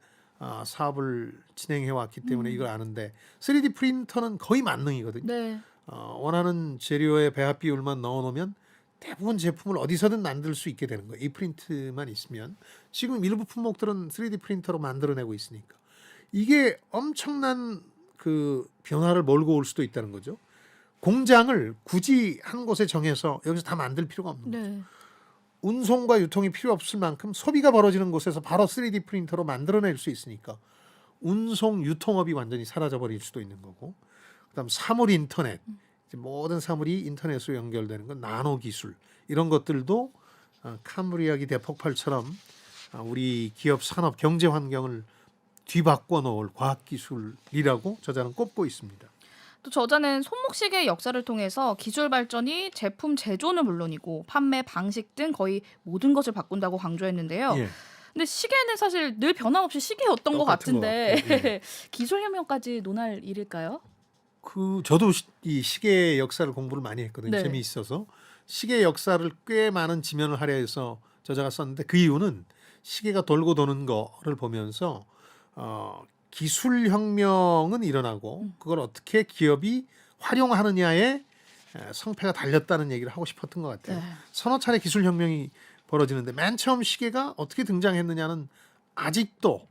사업을 진행해 왔기 때문에 이걸 아는데 3D 프린터는 거의 만능이거든요. 네. 원하는 재료의 배합 비율만 넣어놓으면 대부분 제품을 어디서든 만들 수 있게 되는 거예요. 이 프린트만 있으면 지금 일부 품목들은 3D 프린터로 만들어내고 있으니까 이게 엄청난 그 변화를 몰고 올 수도 있다는 거죠. 공장을 굳이 한 곳에 정해서 여기서 다 만들 필요가 없는 거죠. 네. 운송과 유통이 필요 없을 만큼 소비가 벌어지는 곳에서 바로 3D 프린터로 만들어낼 수 있으니까 운송 유통업이 완전히 사라져버릴 수도 있는 거고 그다음 사물 인터넷 이제 모든 사물이 인터넷으로 연결되는 건 나노 기술 이런 것들도 캄브리아기 대폭발처럼 우리 기업 산업 경제 환경을 뒤바꿔 놓을 과학기술이라고 저자는 꼽고 있습니다. 또 저자는 손목시계의 역사를 통해서 기술 발전이 제품 제조는 물론이고 판매 방식 등 거의 모든 것을 바꾼다고 강조했는데요. 예. 근데 시계는 사실 늘 변함없이 시계였던 것 똑같은 것 같은데 같고, 예. 기술 혁명까지 논할 일일까요? 저도 이 시계 역사를 공부를 많이 했거든요. 네. 재미있어서 시계 역사를 꽤 많은 지면을 할애해서 저자가 썼는데 그 이유는 시계가 돌고 도는 거를 보면서 기술 혁명은 일어나고 그걸 어떻게 기업이 활용하느냐에 성패가 달렸다는 얘기를 하고 싶었던 것 같아요. 네. 서너 차례 기술 혁명이 벌어지는데 맨 처음 시계가 어떻게 등장했느냐는 아직도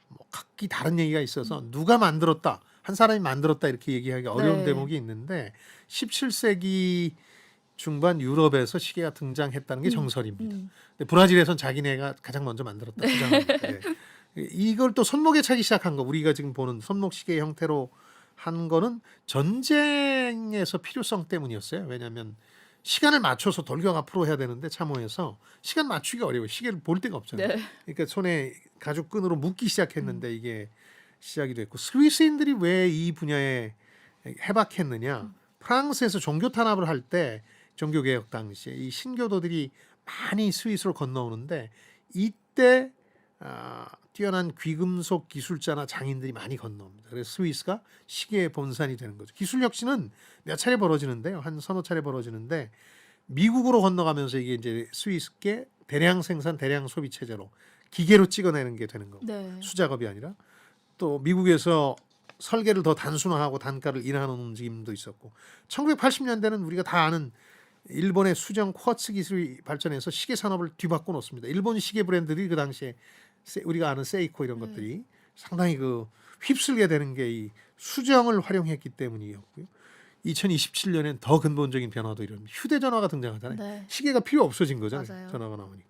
뭐 각기 다른 얘기가 있어서 누가 만들었다, 한 사람이 만들었다 이렇게 얘기하기 어려운 네. 대목이 있는데 17세기 중반 유럽에서 시계가 등장했다는 게 정설입니다. 근데 브라질에선 자기네가 가장 먼저 만들었다 주장합니다. 네. 이걸 또 손목에 차기 시작한 거, 우리가 지금 보는 손목 시계 형태로 한 거는 전쟁에서 필요성 때문이었어요. 왜냐하면 시간을 맞춰서 돌격 앞으로 해야 되는데 참호에서 시간 맞추기 어려워요. 시계를 볼 데가 없잖아요. 네. 그러니까 손에 가죽끈으로 묶기 시작했는데 이게 시작이 됐고, 스위스인들이 왜 이 분야에 해박했느냐. 프랑스에서 종교 탄압을 할 때 종교개혁 당시에 이 신교도들이 많이 스위스로 건너오는데 이때 뛰어난 귀금속 기술자나 장인들이 많이 건너옵니다. 그래서 스위스가 시계의 본산이 되는 거죠. 기술 혁신은 몇 차례 벌어지는데요. 한 서너 차례 벌어지는데 미국으로 건너가면서 이게 이제 스위스계 대량 생산, 대량 소비 체제로 기계로 찍어내는 게 되는 거고, 네. 수작업이 아니라. 또 미국에서 설계를 더 단순화하고 단가를 인하하는 움직임도 있었고, 1980년대는 우리가 다 아는 일본의 수정 쿼츠 기술이 발전해서 시계 산업을 뒤바꿔 놓습니다. 일본 시계 브랜드들이 그 당시에 우리가 아는 세이코 이런 것들이 상당히 그 휩쓸게 되는 게 이 수정을 활용했기 때문이었고요. 2027년엔 더 근본적인 변화도 이릅니다. 휴대전화가 등장하잖아요. 네. 시계가 필요 없어진 거잖아요. 맞아요. 전화가 나오니까.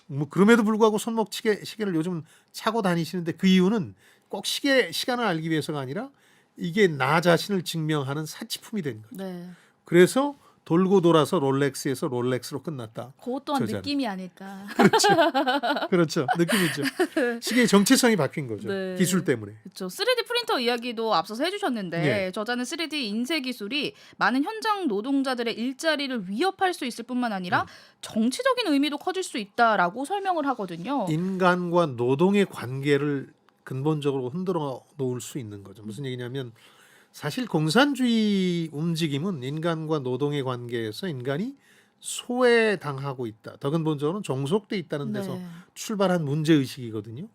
뭐 그럼에도 불구하고 손목 시계를 요즘 차고 다니시는데 그 이유는 꼭 시간을 알기 위해서가 아니라 이게 나 자신을 증명하는 사치품이 된 거죠. 네. 그래서 돌고 돌아서 롤렉스에서 롤렉스로 끝났다. 그것 또한 저자는. 느낌이 아닐까. 그렇죠. 느낌이죠. 시계의 정체성이 바뀐 거죠. 네. 기술 때문에. 그렇죠. 3D 프린터 이야기도 앞서서 해주셨는데 네. 저자는 3D 인쇄 기술이 많은 현장 노동자들의 일자리를 위협할 수 있을 뿐만 아니라 정치적인 의미도 커질 수 있다라고 설명을 하거든요. 인간과 노동의 관계를 근본적으로 흔들어 놓을 수 있는 거죠. 무슨 얘기냐면 사실 공산주의 움직임은 인간과 노동의 관계에서 인간이 소외당하고 있다. 더 근본적으로는 종속돼 있다는 데서 네. 출발한 문제의식이거든요.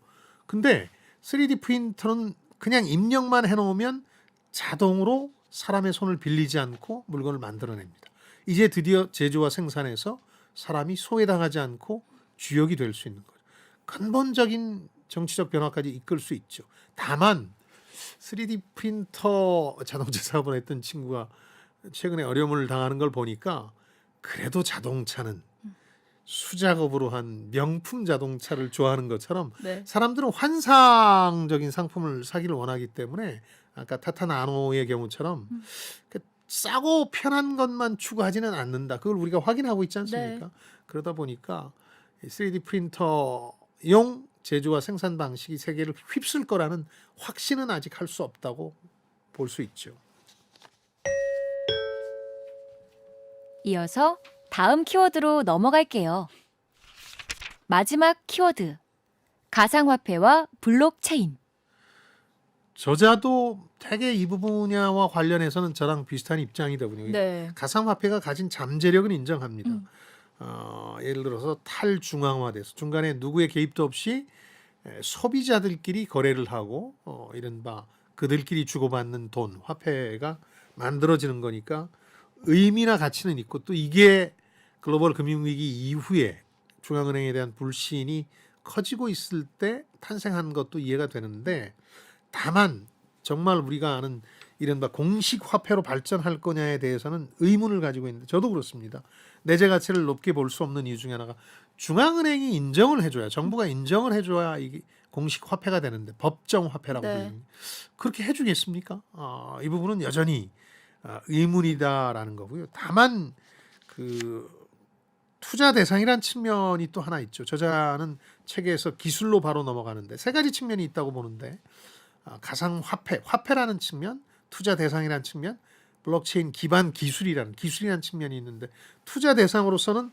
근데 3D 프린터는 그냥 입력만 해놓으면 자동으로 사람의 손을 빌리지 않고 물건을 만들어냅니다. 이제 드디어 제조와 생산에서 사람이 소외당하지 않고 주역이 될 수 있는 거죠. 근본적인 정치적 변화까지 이끌 수 있죠. 다만 3D 프린터 자동차 사업을 했던 친구가 최근에 어려움을 당하는 걸 보니까 그래도 자동차는 수작업으로 한 명품 자동차를 좋아하는 것처럼 네. 사람들은 환상적인 상품을 사기를 원하기 때문에 아까 타타 나노의 경우처럼 그 싸고 편한 것만 추구하지는 않는다. 그걸 우리가 확인하고 있지 않습니까? 네. 그러다 보니까 3D 프린터용 제조와 생산 방식이 세계를 휩쓸 거라는 확신은 아직 할 수 없다고 볼 수 있죠. 이어서 다음 키워드로 넘어갈게요. 마지막 키워드. 가상화폐와 블록체인. 저자도 되게 이 분야와 관련해서는 저랑 비슷한 입장이더군요. 네. 가상화폐가 가진 잠재력은 인정합니다. 예를 들어서 탈중앙화돼서 중간에 누구의 개입도 없이 소비자들끼리 거래를 하고 이른바 그들끼리 주고받는 돈, 화폐가 만들어지는 거니까 의미나 가치는 있고, 또 이게 글로벌 금융위기 이후에 중앙은행에 대한 불신이 커지고 있을 때 탄생한 것도 이해가 되는데, 다만 정말 우리가 아는 이른바 공식 화폐로 발전할 거냐에 대해서는 의문을 가지고 있는데, 저도 그렇습니다. 내재 가치를 높게 볼 수 없는 이유 중에 하나가 중앙은행이 인정을 해줘야, 정부가 인정을 해줘야 이게 공식 화폐가 되는데, 법정 화폐라고 네. 불리는 그렇게 해주겠습니까? 이 부분은 여전히 의문이다라는 거고요. 다만 그 투자 대상이란 측면이 또 하나 있죠. 저자는 책에서 기술로 바로 넘어가는데 세 가지 측면이 있다고 보는데 가상화폐, 화폐라는 측면, 투자 대상이라는 측면, 블록체인 기반 기술이라는 측면이 있는데 투자 대상으로서는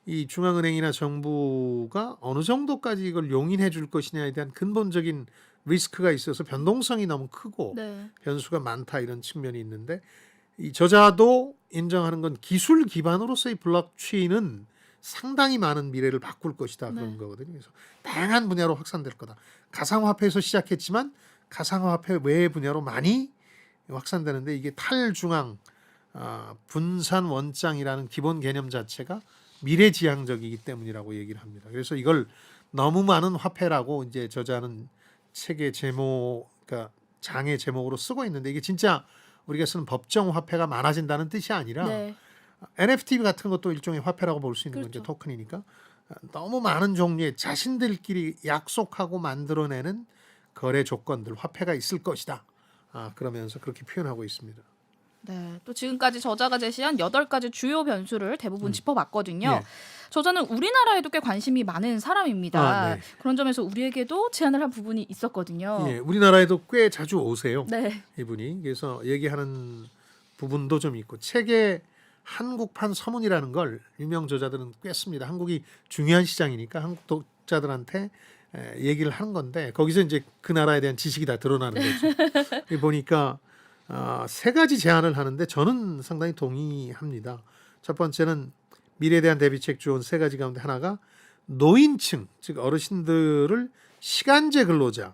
이 중앙은행이나 정부가 어느 정도까지 이걸 용인해 줄 것이냐에 대한 근본적인 리스크가 있어서 변동성이 너무 크고 네. 변수가 많다 이런 측면이 있는데 이 저자도 인정하는 건 기술 기반으로서의 블록체인은 상당히 많은 미래를 바꿀 것이다 그런 네. 거거든요. 그래서 다양한 분야로 확산될 거다. 가상화폐에서 시작했지만 가상화폐 외의 분야로 많이 확산되는데 이게 탈중앙 분산 원장이라는 기본 개념 자체가 미래지향적이기 때문이라고 얘기를 합니다. 그래서 이걸 너무 많은 화폐라고 이제 저자는 책의 제목, 그러니까 장의 제목으로 쓰고 있는데 이게 진짜 우리가 쓰는 법정 화폐가 많아진다는 뜻이 아니라 네. NFT 같은 것도 일종의 화폐라고 볼 수 있는 그렇죠. 건데 토큰이니까 너무 많은 종류의 자신들끼리 약속하고 만들어내는 거래 조건들 화폐가 있을 것이다. 그러면서 그렇게 표현하고 있습니다. 네, 또 지금까지 저자가 제시한 8가지 주요 변수를 대부분 짚어봤거든요. 예. 저자는 우리나라에도 꽤 관심이 많은 사람입니다. 네. 그런 점에서 우리에게도 제안을 한 부분이 있었거든요. 예, 우리나라에도 꽤 자주 오세요. 네, 이분이. 그래서 얘기하는 부분도 좀 있고 책에 한국판 서문이라는 걸 유명 저자들은 꽤 씁니다. 한국이 중요한 시장이니까 한국 독자들한테 얘기를 하는 건데 거기서 이제 그 나라에 대한 지식이 다 드러나는 거죠. 보니까 세 가지 제안을 하는데 저는 상당히 동의합니다. 첫 번째는 미래에 대한 대비책 좋은 세 가지 가운데 하나가 노인층, 즉 어르신들을 시간제 근로자,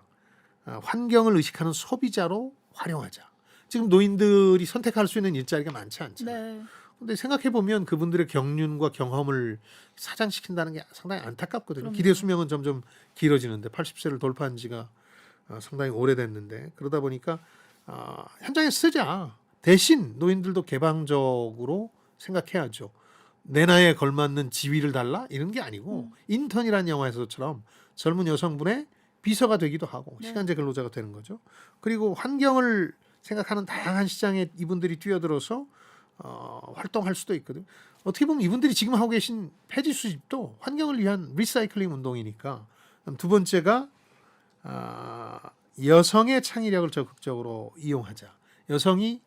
환경을 의식하는 소비자로 활용하자. 지금 노인들이 선택할 수 있는 일자리가 많지 않잖아요. 네, 근데 생각해 보면 그분들의 경륜과 경험을 사장시킨다는 게 상당히 안타깝거든요. 그럼요. 기대 수명은 점점 길어지는데 80세를 돌파한 지가 상당히 오래됐는데 그러다 보니까 현장에 쓰자. 대신 노인들도 개방적으로 생각해야죠. 내 나이에 걸맞는 지위를 달라 이런 게 아니고 인턴이라는 영화에서처럼 젊은 여성분의 비서가 되기도 하고 네. 시간제 근로자가 되는 거죠. 그리고 환경을 생각하는 다양한 시장에 이분들이 뛰어들어서 활동할 수도 있거든요. 어떻게 보면 이분들이 지금 하고 계신 폐지 수집도 환경을 위한 리사이클링 운동이니까. 두 번째가 여성의 창의력을 적극적으로 이용하자. 여성이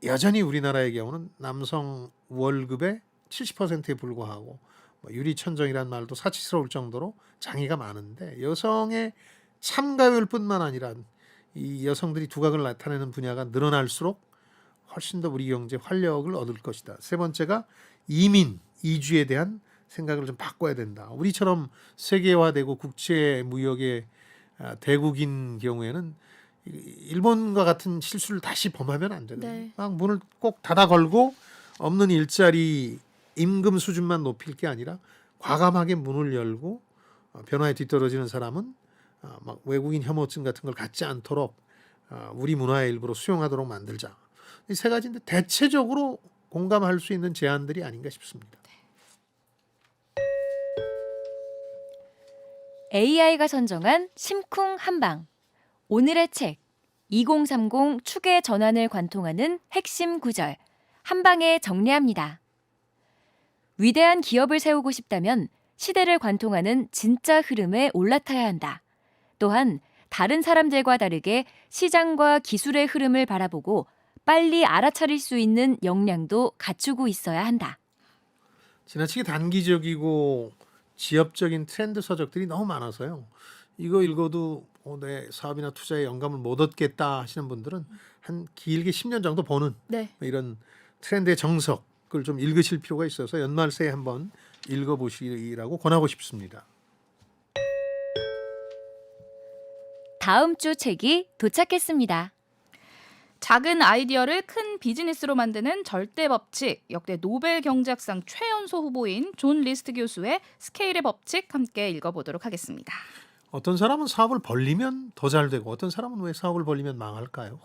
여전히 우리나라의 경우는 남성 월급의 70%에 불과하고 유리천정이라는 말도 사치스러울 정도로 장애가 많은데 여성의 참가율뿐만 아니라 이 여성들이 두각을 나타내는 분야가 늘어날수록 훨씬 더 우리 경제 활력을 얻을 것이다. 세 번째가 이민, 이주에 대한 생각을 좀 바꿔야 된다. 우리처럼 세계화되고 국제 무역의 대국인 경우에는 일본과 같은 실수를 다시 범하면 안 되거든요. 네. 막 문을 꼭 닫아 걸고 없는 일자리 임금 수준만 높일 게 아니라 과감하게 문을 열고 변화에 뒤떨어지는 사람은 막 외국인 혐오증 같은 걸 갖지 않도록 우리 문화의 일부로 수용하도록 만들자. 이 세 가지인데 대체적으로 공감할 수 있는 제안들이 아닌가 싶습니다. AI가 선정한 심쿵 한방. 오늘의 책 2030 추계 전환을 관통하는 핵심 구절 한방에 정리합니다. 위대한 기업을 세우고 싶다면 시대를 관통하는 진짜 흐름에 올라타야 한다. 또한 다른 사람들과 다르게 시장과 기술의 흐름을 바라보고 빨리 알아차릴 수 있는 역량도 갖추고 있어야 한다. 지나치게 단기적이고 지엽적인 트렌드 서적들이 너무 많아서요. 이거 읽어도 내 사업이나 투자에 영감을 못 얻겠다 하시는 분들은 한 길게 10년 정도 보는 네. 이런 트렌드의 정석을 좀 읽으실 필요가 있어서 연말새에 한번 읽어보시라고 권하고 싶습니다. 다음 주 책이 도착했습니다. 작은 아이디어를 큰 비즈니스로 만드는 절대 법칙, 역대 노벨 경제학상 최연소 후보인 존 리스트 교수의 스케일의 법칙 함께 읽어보도록 하겠습니다. 어떤 사람은 사업을 벌리면 더 잘 되고 어떤 사람은 왜 사업을 벌리면 망할까요?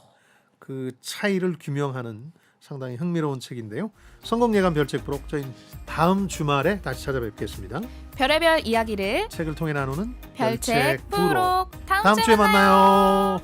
그 차이를 규명하는 상당히 흥미로운 책인데요. 성공예감 별책 부록 저희는 다음 주말에 다시 찾아뵙겠습니다. 별의별 이야기를 책을 통해 나누는 별책 부록. 부록 다음 주에 만나요.